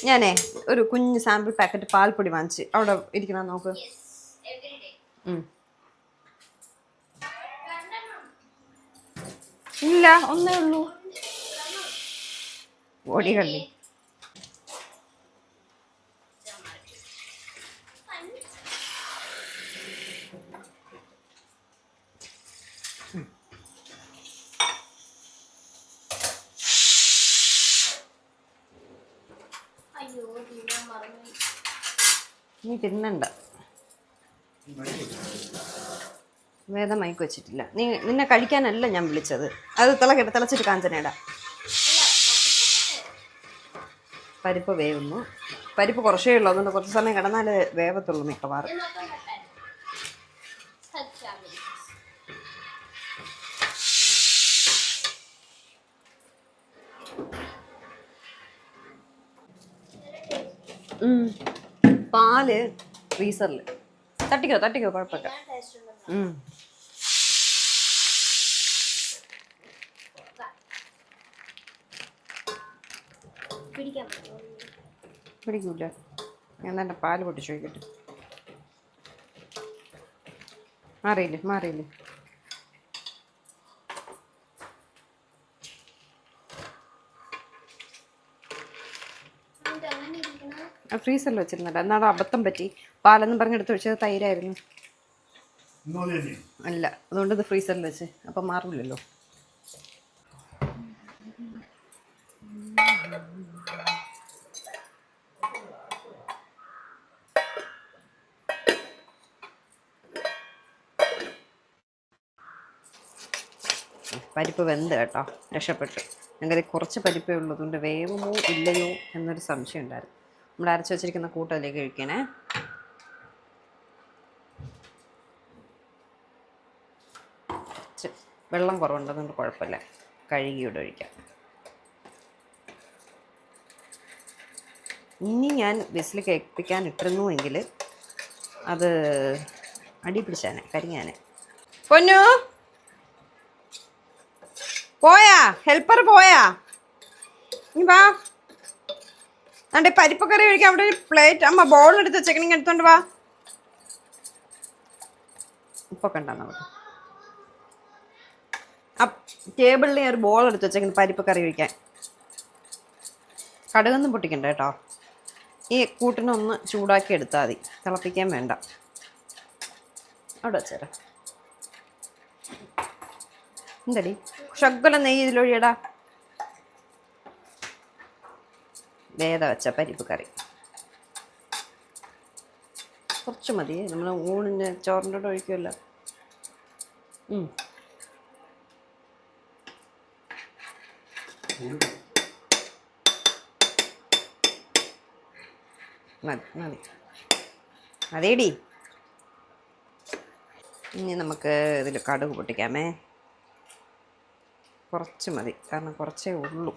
ഞാനേ ഒരു കുഞ്ഞ് സാമ്പിൾ പാക്കറ്റ് പാൽപ്പൊടി വാങ്ങിച്ച് അവിടെ ഇരിക്കണം, നോക്ക്. ഇല്ല, ഒന്നേ ഉള്ളൂ. ഓടികളി. നീ തിന്നണ്ട, വേദം മൈക്ക് വെച്ചിട്ടില്ല. നിന്നെ കഴിക്കാനല്ല ഞാൻ വിളിച്ചത്. അത് തിളച്ചിട്ട് കാഞ്ചനയിടാ. പരിപ്പ് വേവുന്നു. പരിപ്പ് കുറച്ചേ ഉള്ളൂ, അതുകൊണ്ട് കുറച്ച് സമയം കിടന്നാലേ വേവത്തുള്ളൂ മിക്കവാറും. പാല് ഫ്രീസറിൽ തട്ടിക്കോ കുഴപ്പമില്ല. പിടിക്കൂല. ഞാൻ തന്നെ പാല് പൊട്ടിച്ചു വയ്ക്കട്ടെ. മാറിയില്ലേ. ഫ്രീസറിൽ വെച്ചിരുന്നല്ല, എന്നാലും അബദ്ധം പറ്റി. പാലെന്നും പറഞ്ഞെടുത്ത് വെച്ചത് തൈരായിരുന്നു. അല്ല, അതുകൊണ്ട് ഇത് ഫ്രീസറിൽ വെച്ച്. അപ്പം മാറില്ലല്ലോ. പരിപ്പ് വെന്ത് കേട്ടോ, രക്ഷപ്പെട്ടു. ഞങ്ങൾക്ക് കുറച്ച് പരിപ്പേ ഉള്ളതുകൊണ്ട് വേവുമോ ഇല്ലയോ എന്നൊരു സംശയം ഉണ്ടായിരുന്നു. നമ്മൾ അരച്ച് വെച്ചിരിക്കുന്ന കൂട്ടത്തിലേക്ക് കഴിക്കണേ. വെള്ളം കുറവുണ്ടെന്നുകൊണ്ട് കുഴപ്പമില്ല, കഴുകിയോടെ ഒഴിക്കാം. ഇനി ഞാൻ വിസിൽ കേൾപ്പിക്കാൻ ഇട്ടിരുന്നുവെങ്കിൽ അത് അടി പിടിച്ചാനെ, കരിഞ്ഞാനെ. പൊന്നു പോയാ? ഹെൽപ്പർ പോയാ? ഇനി വാ. അതെ പരിപ്പക്കറി കഴിക്കാൻ അവിടെ ഒരു പ്ലേറ്റ് അമ്മ ബോൾ എടുത്ത് വെച്ചേക്കണെങ്കിൽ എടുത്തോണ്ട് വാ. ഇപ്പൊ കണ്ടാ നമുക്ക് ആ ടേബിളിൽ ഒരു ബോൾ എടുത്ത് വെച്ചേക്കുന്നു പരിപ്പക്കറി കഴിക്കാൻ. കടുകൊന്നും പൊട്ടിക്കണ്ട കേട്ടോ. ഈ കൂട്ടിനൊന്ന് ചൂടാക്കി എടുത്താൽ മതി, തിളപ്പിക്കാൻ വേണ്ട. അവിടെ വെച്ചേരാ. എന്തടി ശകലം നെയ്യ് ഇതിലൊഴിയടാ. വേദ വെച്ച പരിപ്പ് കറി കുറച്ച് മതി, നമ്മൾ ഊണിന് ചോറിൻ്റെ കൂടെ ഒഴിക്കുമല്ലോ. മതി മതി അതേടി. ഇനി നമുക്ക് ഇതിൽ കടുക് പൊട്ടിക്കാമേ. കുറച്ച് മതി, കാരണം കുറച്ചേ ഉള്ളൂ.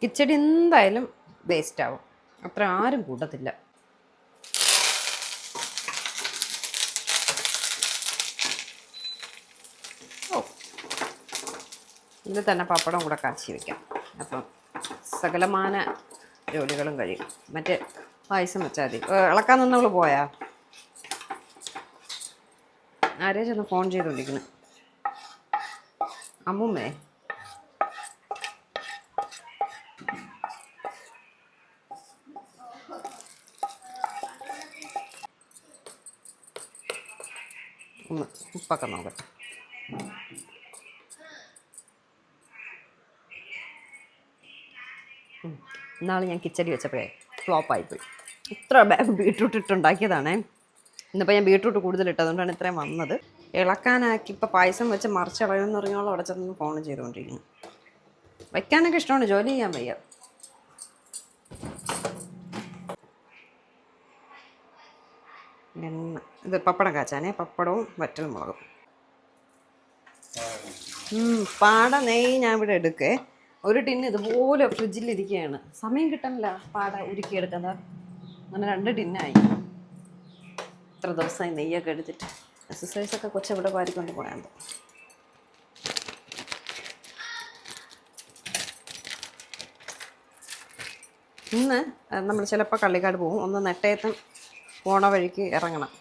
കിച്ചടി എന്തായാലും വേസ്റ്റ് ആവും, അത്ര ആരും കൂട്ടത്തില്ല. ഓ ഇതിൽ തന്നെ പപ്പടം കൂടെ കാച്ചി വയ്ക്കാം. അപ്പം സകലമാന ജോലികളും കഴിയും. മറ്റേ പായസം വെച്ചാൽ മതി. ഇളക്കാൻ നിന്നവള് പോയാ? ആരേ ചെന്ന് ഫോൺ ചെയ്തുകൊണ്ടിരിക്കുന്നു. അമ്മൂമ്മേ ഒന്ന് ഉപ്പൊക്കെ നോക്കട്ടെ. ഇന്നാൾ ഞാൻ കിച്ചടി വെച്ചപ്പോഴേ ഫ്ലോപ്പായിപ്പോയി. ഇത്ര ബീട്രൂട്ട് ഇട്ടുണ്ടാക്കിയതാണേ. ഇന്നിപ്പോൾ ഞാൻ ബീട്രൂട്ട് കൂടുതലിട്ട്, അതുകൊണ്ടാണ് ഇത്രയും വന്നത്. ഇളക്കാനാക്കി ഇപ്പോൾ പായസം വെച്ച് മറിച്ചളയെന്ന് പറഞ്ഞോളം അവിടെ ചെന്ന് ഫോൺ ചെയ്തുകൊണ്ടിരിക്കുന്നു. വയ്ക്കാനൊക്കെ ഇഷ്ടമാണ്, ജോലി ചെയ്യാൻ വയ്യ. എണ്ണ ഇത് പപ്പടം കാച്ചാനേ, പപ്പടവും വറ്റൽ മുളകും. പാട നെയ്യ് ഞാൻ ഇവിടെ എടുക്കേ. ഒരു ടിന്ന് ഇതുപോലെ ഫ്രിഡ്ജിലിരിക്കുകയാണ്, സമയം കിട്ടണില്ല പാട ഉരുക്കിയെടുക്കുന്നത്. അങ്ങനെ 2 ടിന്നായി. ഇത്ര ദിവസമായി നെയ്യൊക്കെ എടുത്തിട്ട്. എക്സസൈസൊക്കെ കൊച്ചവിടെ പാരിക്കൊണ്ട് പോയാൽ ഇന്ന് നമ്മൾ ചിലപ്പോൾ കള്ളിക്കാട് പോകും. ഒന്ന് നെട്ടയത്തും പോണ വഴിക്ക് ഇറങ്ങണം.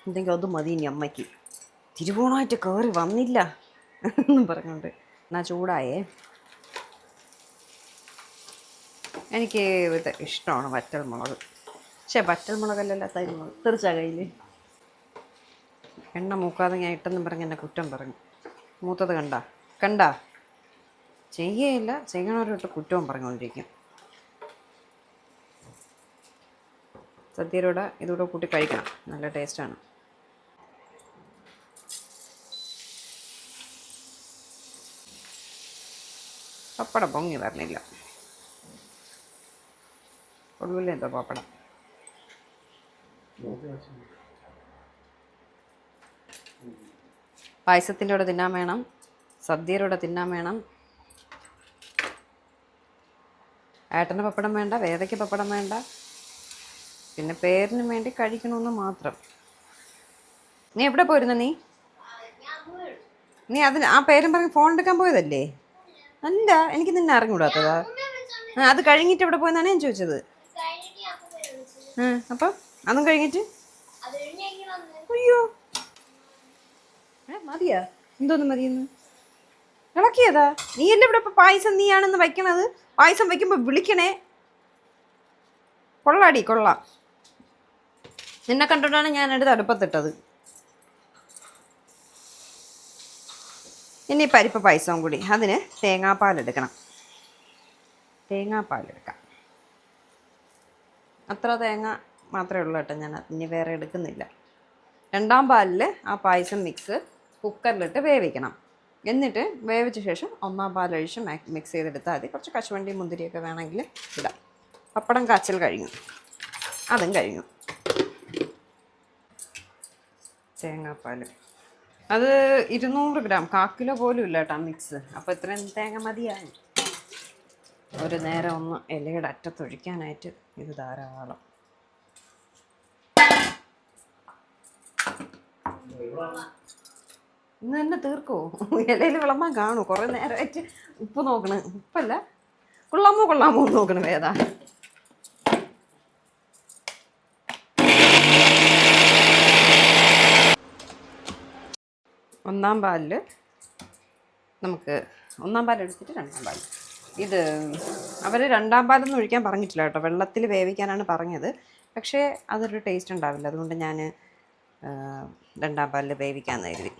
എന്തെങ്കിലും അത് മതി ഇനി അമ്മയ്ക്ക്. തിരുവോണമായിട്ട് കയറി വന്നില്ല എന്നും പറഞ്ഞുകൊണ്ട്. എന്നാ ചൂടായേ. എനിക്ക് ഇത് ഇഷ്ടമാണ് വറ്റൽ മുളക്. പക്ഷേ വറ്റൽ മുളകല്ലല്ല, തരിമുളക്. തെറിച്ച കയ്യിൽ എണ്ണ മൂക്കാതെ ഞാൻ ഇട്ടെന്നും പറഞ്ഞ് എന്നെ കുറ്റം പറഞ്ഞു. മൂത്തത് കണ്ടാ ചെയ്യേയില്ല, ചെയ്യണവരോട്ട് കുറ്റവും പറഞ്ഞുകൊണ്ടിരിക്കും. സദ്യയുടെ ഇതുകൂടെ കൂട്ടി കഴിക്കണം, നല്ല ടേസ്റ്റാണ്. പപ്പടം പൊങ്ങി വരണില്ല. ഒടുവിൽ എന്തോ പപ്പടം. പായസത്തിൻ്റെ കൂടെ തിന്നാൻ വേണം, സദ്യയുടെ കൂടെ തിന്നാൻ വേണം. ഏട്ടന് പപ്പടം വേണ്ട, വേദയ്ക്ക് പപ്പടം വേണ്ട, പിന്നെ പേരിന് വേണ്ടി കഴിക്കണമെന്ന് മാത്രം. നീ എവിടെ പോയിരുന്നു? നീ അതിന് ആ പേരും പറഞ്ഞ് ഫോൺ എടുക്കാൻ പോയതല്ലേ? അല്ല, എനിക്ക് നിന്നെ അറിഞ്ഞുകൂടാത്തതാ. അത് കഴിഞ്ഞിട്ട് എവിടെ പോയെന്നാണ് ഞാൻ ചോദിച്ചത്. അപ്പം അതും കഴിഞ്ഞിട്ട് അയ്യോ മതിയാ? എന്തോന്ന് മതിയെന്ന് ഇളക്കിയതാ? നീ അല്ലേ ഇവിടെ ഇപ്പം പായസം നീയാണെന്ന് വയ്ക്കണത്. പായസം വയ്ക്കുമ്പോൾ വിളിക്കണേ. കൊള്ളാടി കൊള്ളാം. നിന്നെ കണ്ടിട്ടാണ് ഞാൻ എടുത്ത് അടുപ്പത്തിട്ടത്. ഇനി പരിപ്പ് പായസവും കൂടി. അതിന് തേങ്ങാപ്പാലെടുക്കണം. തേങ്ങാപ്പാലെടുക്കാം. അത്ര തേങ്ങ മാത്രമേ ഉള്ളൂ കേട്ടോ, ഞാൻ ഇനി വേറെ എടുക്കുന്നില്ല. രണ്ടാം പാലിൽ ആ പായസം മിക്സ് കുക്കറിലിട്ട് വേവിക്കണം. എന്നിട്ട് വേവിച്ച ശേഷം ഒന്നാം പാലൊഴിച്ച് മിക്സ് ചെയ്തെടുത്താൽ മതി. കുറച്ച് കശുവണ്ടി മുന്തിരിയൊക്കെ വേണമെങ്കിൽ ഇടാം. പപ്പടം കാച്ചൽ കഴിഞ്ഞു, അതും കഴിഞ്ഞു. തേങ്ങാപ്പാൽ അത് 200 ഗ്രാം, 1/4 കിലോ പോലും ഇല്ല കേട്ടോ മിക്സ്. അപ്പോൾ ഇത്രയും തേങ്ങ മതിയായി. ഒരു നേരം ഒന്ന് ഇലയുടെ അറ്റത്തൊഴിക്കാനായിട്ട് ഇത് ധാരാളം. ഇന്ന് തന്നെ തീർക്കോ? ഇലയിൽ വിളമ്പാൻ കാണൂ. കുറേ നേരമായിട്ട് ഉപ്പ് നോക്കണ്. ഉപ്പല്ല, കൊള്ളാമോ നോക്കണ് വേദ. ഒന്നാം പാലിൽ നമുക്ക് ഒന്നാം പാൽ എടുത്തിട്ട് രണ്ടാം പാൽ. ഇത് അവർ രണ്ടാം പാലൊന്നും ഒഴിക്കാൻ പറഞ്ഞിട്ടില്ല കേട്ടോ, വെള്ളത്തിൽ വേവിക്കാനാണ് പറഞ്ഞത്. പക്ഷേ അതൊരു ടേസ്റ്റ് ഉണ്ടാവില്ല. അതുകൊണ്ട് ഞാൻ രണ്ടാം പാലിൽ വേവിക്കാമെന്ന് കരുതി.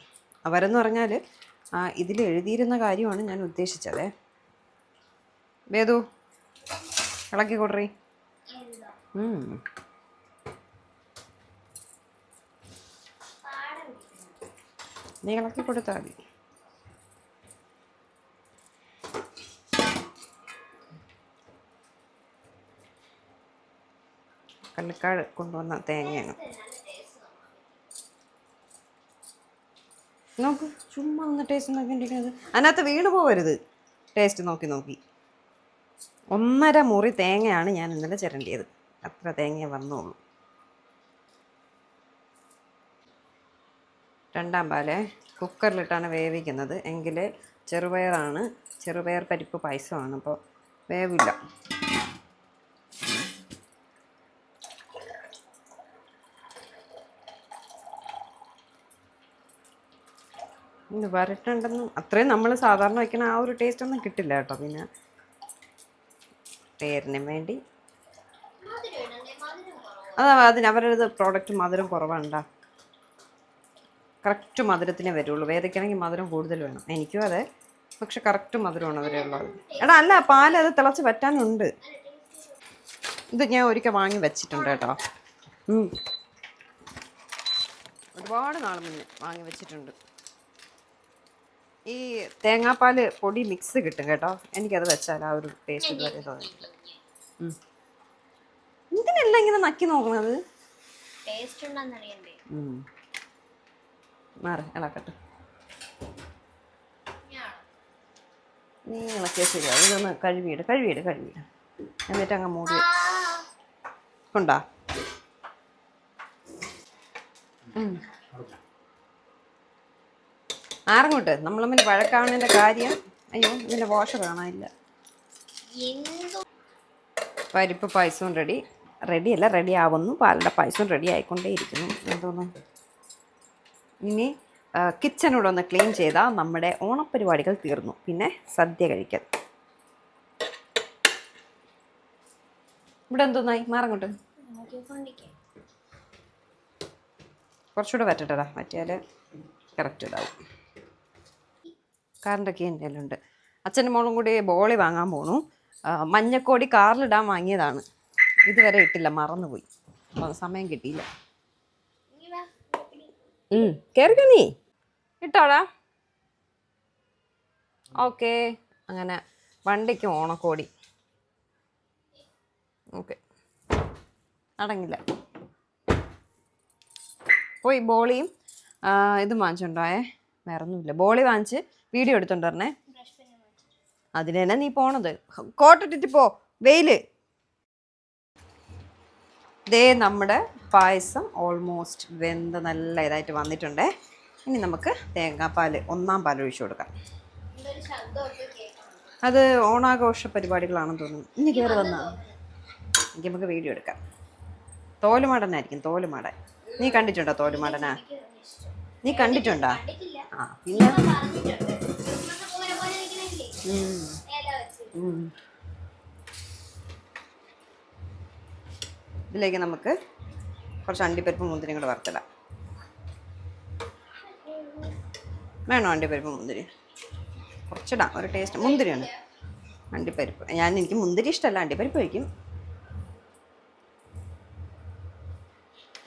അവരെന്ന് പറഞ്ഞാൽ ഇതിൽ എഴുതിയിരുന്ന കാര്യമാണ് ഞാൻ ഉദ്ദേശിച്ചത്. വേദു ഇളക്കി കൊടുറി. നീ ഇളക്കി കൊടുത്താൽ മതി. കല്ലിക്കാട് കൊണ്ടുവന്ന തേങ്ങയാണ്. നോക്ക്, ചുമ്മാ ഒന്ന് ടേസ്റ്റ് നോക്കിണ്ടിരിക്കുന്നത്. അതിനകത്ത് വീണ് പോകരുത്. ടേസ്റ്റ് നോക്കി 1.5 മുറി തേങ്ങയാണ് ഞാൻ ഇന്നലെ ചിരണ്ടിയത്. അത്ര തേങ്ങ വന്നുള്ളൂ. രണ്ടാം പാല് കുക്കറിലിട്ടാണ് വേവിക്കുന്നത്. എങ്കിൽ ചെറുപയർ പരിപ്പ് പായസമാണ്, അപ്പോൾ വേവില്ല. ഇത് വരട്ടുണ്ടെന്നും അത്രയും നമ്മൾ സാധാരണ വയ്ക്കുന്ന ആ ഒരു ടേസ്റ്റ് ഒന്നും കിട്ടില്ല കേട്ടോ. പിന്നെ പേരിന് വേണ്ടി അവരത് പ്രോഡക്റ്റ് മധുരം കുറവാണ്ടാ. കറക്റ്റ് മധുരത്തിനേ വരുള്ളൂ. വേദയ്ക്കാണെങ്കിൽ മധുരം കൂടുതൽ വേണം. എനിക്കും അതെ, പക്ഷെ കറക്റ്റ് മധുരമാണ് അവരുള്ളത്. എടാ അല്ല, പാലത് തിളച്ച് പറ്റാനുണ്ട്. ഇത് ഞാൻ ഒരിക്കൽ വാങ്ങി വെച്ചിട്ടുണ്ട് കേട്ടോ. ഒരുപാട് നാൾ മുന്നേ വാങ്ങി വെച്ചിട്ടുണ്ട്. ഈ തേങ്ങാപ്പാൽ പൊടി മിക്സ് കിട്ടും കേട്ടോ. എനിക്കത് വെച്ചാൽ ആ ഒരു ടേസ്റ്റ് ഇതുവരെ തോന്നിയിട്ടില്ല. ഇതിനെല്ലാം ഇങ്ങനെ നക്കി നോക്കണത് മാറി ഇളക്കട്ടെ. നീ ഇളക്കിയാൽ ശരിയാ. ഇതൊന്ന് കഴുകിയിട്. എന്നിട്ട് അങ്ങ് മൂടി കൊണ്ടാ. ആറങ്ങോട്ട് നമ്മൾ തമ്മിൽ വഴക്കാവുന്നതിൻ്റെ കാര്യം. അയ്യോ, ഇതിൻ്റെ വാഷ് കാണാനില്ല. പരിപ്പ് പായസവും റെഡി ആവുന്നു. പാലയുടെ പായസവും റെഡി ആയിക്കൊണ്ടേയിരിക്കുന്നു. എന്തോന്ന് ഇനി കിച്ചനോട് ഒന്ന് ക്ലീൻ ചെയ്താൽ നമ്മുടെ ഓണപ്പരിപാടികൾ തീർന്നു. പിന്നെ സദ്യ കഴിക്കൽ. ഇവിടെ എന്തോന്നായി? മാറങ്ങോട്ട് കുറച്ചുകൂടെ വറ്റട്ടടാ, വറ്റിയാൽ കറക്റ്റ് ഇതാവും. കാറിൻ്റെയൊക്കെ എൻ്റെ കയ്യിലുണ്ട്. അച്ഛനും മോളും കൂടി ബോളി വാങ്ങാൻ പോണു. മഞ്ഞക്കോടി കാറിലിടാൻ വാങ്ങിയതാണ്. ഇതുവരെ ഇട്ടില്ല, മറന്നുപോയി. സമയം കിട്ടിയില്ല. കയറിക്കോ, നീ ഇട്ടോടാ. ഓക്കെ, അങ്ങനെ വണ്ടിക്ക് ഓണക്കോടി. ഓക്കെ, അടങ്ങില്ല. പോയി ബോളിയും ഇതും വാങ്ങിച്ചുണ്ടോയേ. വേറെ ഒന്നുമില്ല. ബോളി വാങ്ങിച്ച് വീഡിയോ എടുത്തോണ്ട് വരണേ. അതിന് തന്നെ നീ പോണത്. കോട്ടിട്ടിട്ട് പോ, വെയില്. ദേ നമ്മുടെ പായസം ഓൾമോസ്റ്റ് വെന്ത് നല്ല ഇതായിട്ട് വന്നിട്ടുണ്ടേ. ഇനി നമുക്ക് തേങ്ങാപ്പാൽ ഒന്നാം പാൽ ഒഴിച്ചു കൊടുക്കാം. അത് ഓണാഘോഷ പരിപാടികളാണെന്ന് തോന്നുന്നു. ഇനി കയറി വന്നാ എനിക്ക് നമുക്ക് വീഡിയോ എടുക്കാം. തോലുമാടനായിരിക്കും, തോലുമാടൻ. നീ കണ്ടിട്ടുണ്ടോ തോലുമാടനാ? നീ കണ്ടിട്ടുണ്ടോ? ആ പിന്നെ ഇതിലേക്ക് നമുക്ക് കുറച്ച് അണ്ടിപ്പരിപ്പ് മുന്തിരിയും കൂടെ വറുത്തിടാം. വേണോ അണ്ടിപ്പരിപ്പ് മുന്തിരി? കുറച്ചിടാം, ഒരു ടേസ്റ്റ്. മുന്തിരിയാണ് അണ്ടിപ്പരിപ്പ്. എനിക്ക് മുന്തിരി ഇഷ്ടമല്ല, അണ്ടിപ്പരിപ്പ് കഴിക്കും.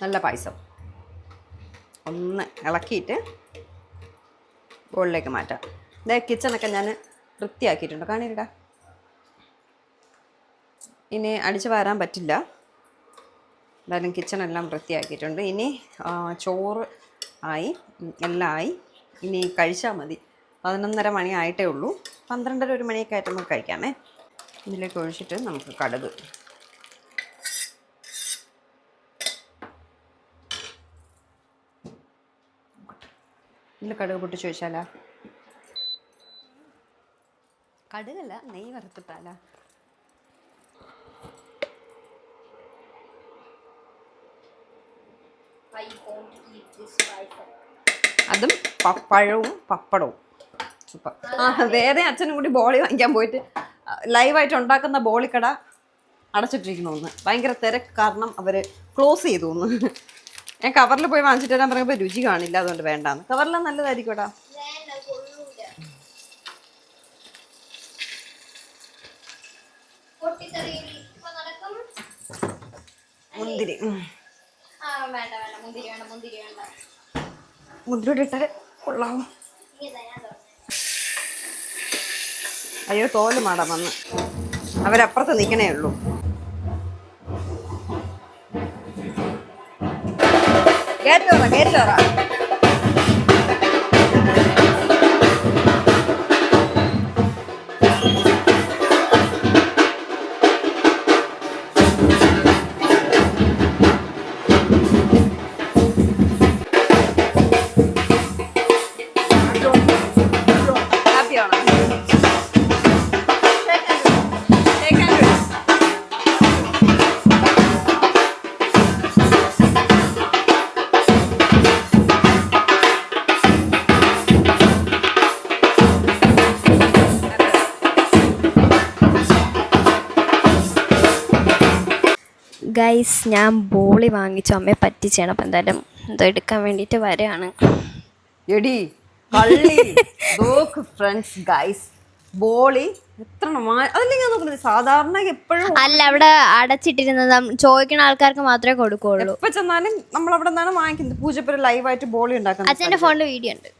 നല്ല പായസം. ഒന്ന് ഇളക്കിയിട്ട് ബോളിലേക്ക് മാറ്റാം. ഇതേ കിച്ചണൊക്കെ ഞാൻ വൃത്തിയാക്കിയിട്ടുണ്ട്, കാണിടാ. ഇനി അടിച്ച് വാരാൻ പറ്റില്ല, എന്തായാലും കിച്ചണെല്ലാം വൃത്തിയാക്കിയിട്ടുണ്ട്. ഇനി ചോറ് ആയി, എല്ലാം ആയി. ഇനി കഴിച്ചാൽ മതി. 11:30 മണി ആയിട്ടേ ഉള്ളൂ. 12:30 1 മണിയൊക്കെ ആയിട്ട് നമുക്ക് കഴിക്കാമേ. ഇതിലേക്ക് ഒഴിച്ചിട്ട് നമുക്ക് കടുക്. ഇതിൽ കടുക് പൊട്ടിച്ച് ചോദിച്ചാലാ? കടുകല്ല, നെയ്യ് വറുത്തിട്ടാലാ? അതും പഴവും പപ്പടവും. സൂപ്പർ. വേറെ അച്ഛനും കൂടി ബോളി വാങ്ങിക്കാൻ പോയിട്ട് ലൈവായിട്ട് ഉണ്ടാക്കുന്ന ബോളിക്കട അടച്ചിട്ടിരിക്കണമെന്ന്. ഭയങ്കര തിരക്ക് കാരണം അവർ ക്ലോസ് ചെയ്തു എന്ന്. ഞാൻ കവറിൽ പോയി വാങ്ങിച്ചിട്ട് വരാൻ പറയുമ്പോൾ രുചി കാണില്ല, അതുകൊണ്ട് വേണ്ടാന്ന്. കവറിലാണ് നല്ലതായിരിക്കും കേട്ടാ. മുന്തിരി മുന്തിരി ഇട്ടാൽ കൊള്ളാവും. അയ്യോ, തോല് മാടാൻ വന്ന്. അവരപ്പുറത്ത് നിൽക്കണേ ഉള്ളൂ. കേറ്റോറ ഗൈസ്, ഞാൻ ബോളി വാങ്ങിച്ചു, അമ്മയെ പറ്റിച്ചാണ്. അപ്പം എന്തായാലും എന്തോ എടുക്കാൻ വേണ്ടിയിട്ട് വരെയാണ്. എടി കള്ളി നോക്ക് ഫ്രണ്ട്സ്, ഗൈസ് ബോളി എത്ര അതല്ലേ ഞാൻ നോക്കുന്നത്. സാധാരണ എപ്പോഴും അല്ല, അവിടെ അടച്ചിട്ടിരുന്നത് ചോദിക്കുന്ന ആൾക്കാർക്ക് മാത്രമേ കൊടുക്കുള്ളൂ. എപ്പോൾ ചെന്നാലും നമ്മൾ അവിടെ നിന്നാണ് വാങ്ങിക്കുന്നത്. പൂജപ്പുര ലൈവായിട്ട് ബോളി ഉണ്ടാക്കുന്നത്. അച്ഛൻ്റെ ഫോണിൽ വീഡിയോ ഉണ്ട്.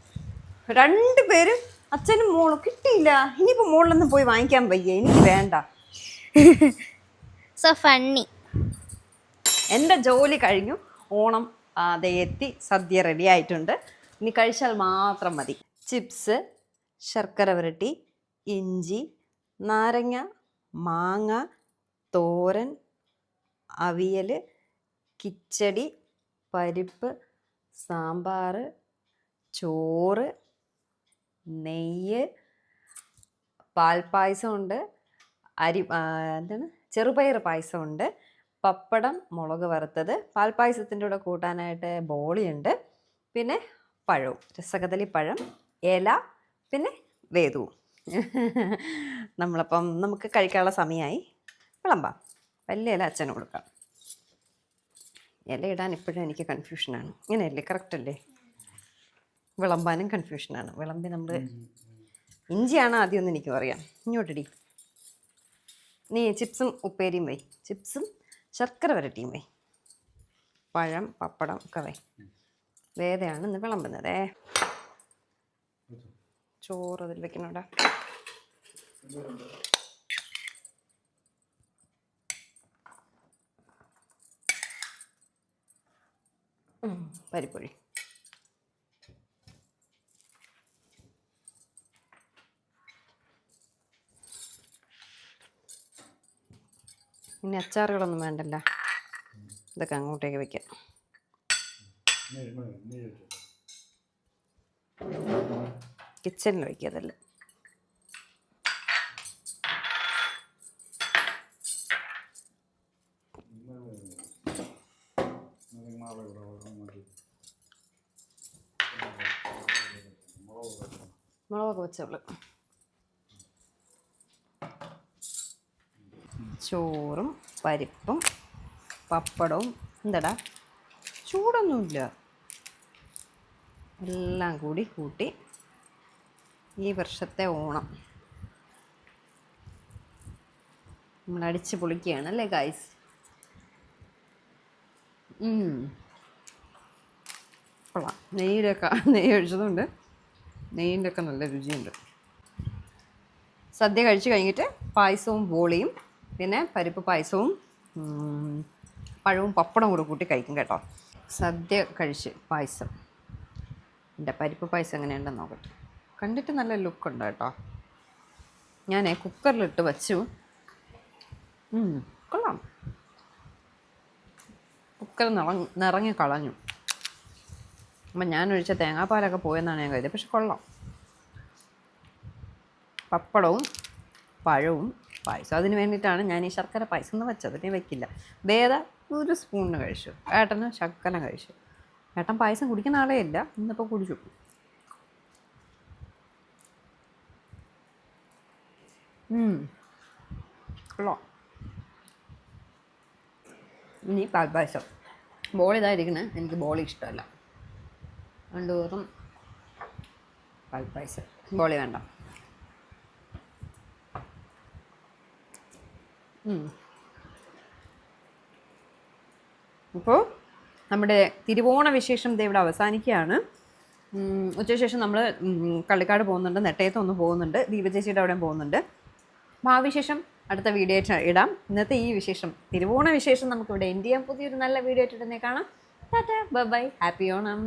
2 പേരും അച്ഛനും മോളും കിട്ടിയില്ല. ഇനിയിപ്പോൾ മോളിലൊന്നും പോയി വാങ്ങിക്കാൻ വയ്യ, എനിക്ക് വേണ്ട. So funny. എൻ്റെ ജോലി കഴിഞ്ഞു. ഓണം അതേ എത്തി, സദ്യ റെഡി ആയിട്ടുണ്ട്. ഇനി കഴിച്ചാൽ മാത്രം മതി. ചിപ്സ്, ശർക്കര വരട്ടി, ഇഞ്ചി, നാരങ്ങ, മാങ്ങ, തോരൻ, അവിയൽ, കിച്ചടി, പരിപ്പ്, സാമ്പാർ, ചോറ്, നെയ്യ്, പാൽപ്പായസമുണ്ട്, എന്താണ് ചെറുപയർ പായസമുണ്ട്, പപ്പടം, മുളക് വറുത്തത്, പാൽപ്പായസത്തിൻ്റെ കൂടെ കൂട്ടാനായിട്ട് ബോളിയുണ്ട്, പിന്നെ പഴവും, രസകദളി പഴം, ഇല, പിന്നെ വേദവും. നമ്മളപ്പം നമുക്ക് കഴിക്കാനുള്ള സമയമായി. വിളമ്പാം. വലിയ ഇല അച്ഛന് കൊടുക്കാം. ഇല ഇടാൻ ഇപ്പോഴും എനിക്ക് കൺഫ്യൂഷനാണ്. ഇങ്ങനെയല്ലേ, കറക്റ്റല്ലേ? വിളമ്പാനും കൺഫ്യൂഷനാണ്. വിളമ്പി നമ്മൾ ഇഞ്ചിയാണ് ആദ്യമൊന്നും എനിക്ക് പറയാം. ഇങ്ങോട്ടിടി. നീ ചിപ്സും ഉപ്പേരിയും വൈ. ചിപ്സും ശർക്കര വരട്ടിയും വൈ. പഴം, പപ്പടം ഒക്കെ വൈ. വേദയാണ് ഇന്ന് വിളമ്പുന്നത്. ചോറ് അതിൽ വെക്കണോടാ. പരിപ്പൊഴി. ഇനി അച്ചാറുകളൊന്നും വേണ്ടല്ല, ഇതൊക്കെ അങ്ങോട്ടേക്ക് വെക്കാം. കിച്ചണിൽ വയ്ക്കുക അതല്ല. മുളകൊക്കെ വെച്ചോളൂ. ചോറും പരിപ്പും പപ്പടവും. എന്താടാ, ചൂടൊന്നുമില്ല. എല്ലാം കൂടി കൂട്ടി ഈ വർഷത്തെ ഓണം നമ്മൾ അടിച്ച് പൊളിക്കുകയാണ് അല്ലേ ഗൈസ്? കൊള്ളാം. നെയ്യ് ഒഴിച്ചതുകൊണ്ട് നെയ്യിൻ്റെ ഒക്കെ നല്ല രുചിയുണ്ട്. സദ്യ കഴിച്ച് കഴിഞ്ഞിട്ട് പായസവും ബോളിയും പിന്നെ പരിപ്പ് പായസവും പഴവും പപ്പടവും കൂടെ കൂട്ടി കഴിക്കും കേട്ടോ. സദ്യ കഴിച്ച് പായസം, എൻ്റെ പരിപ്പ് പായസം എങ്ങനെയുണ്ടെന്ന് നോക്കട്ടെ. കണ്ടിട്ട് നല്ല ലുക്കുണ്ട് കേട്ടോ. ഞാൻ കുക്കറിലിട്ട് വച്ചു. കൊള്ളാം. കുക്കർ നിറങ്ങി കളഞ്ഞു. അപ്പം ഞാൻ ഒഴിച്ച തേങ്ങാപ്പാലൊക്കെ പോയെന്നാണ് ഞാൻ കരുതിയത്. പക്ഷെ കൊള്ളാം. പപ്പടവും പഴവും പായസം. അതിന് വേണ്ടിയിട്ടാണ് ഞാൻ ഈ ശർക്കര പായസം എന്ന് വെച്ചത്. ഇനി വെക്കില്ല. വേദ 1 സ്പൂണിന് കഴിച്ചു. ഏട്ടന് ശർക്കര കഴിച്ചു. ഏട്ടൻ പായസം കുടിക്കുന്ന ആളേ ഇല്ല, ഇന്നിപ്പോൾ കുടിച്ചു. കൊള്ളാം. ഇനി പാൽപ്പായസം. ബോളി ഇതായിരിക്കണേ. എനിക്ക് ബോളി ഇഷ്ടമല്ല. രണ്ടുപേരും പാൽപ്പായസം. ബോളി വേണ്ട. അപ്പോൾ നമ്മുടെ തിരുവോണ വിശേഷം ഇവിടെ അവസാനിക്കുകയാണ്. ഉച്ചശേഷം നമ്മൾ കള്ളിക്കാട് പോകുന്നുണ്ട്, നെട്ടയത്തൊന്ന് പോകുന്നുണ്ട്, ദീപചേച്ചിയുടെ അവിടെയും പോകുന്നുണ്ട്. അപ്പോൾ ആ വിശേഷം അടുത്ത വീഡിയോ ആയിട്ട് ഇടാം. ഇന്നത്തെ ഈ വിശേഷം, തിരുവോണ വിശേഷം, നമുക്കിവിടെ എൻഡ് ചെയ്യാം. പുതിയൊരു നല്ല വീഡിയോ ആയിട്ട് തന്നെ കാണാം. Tata, bye bye, happy Onam.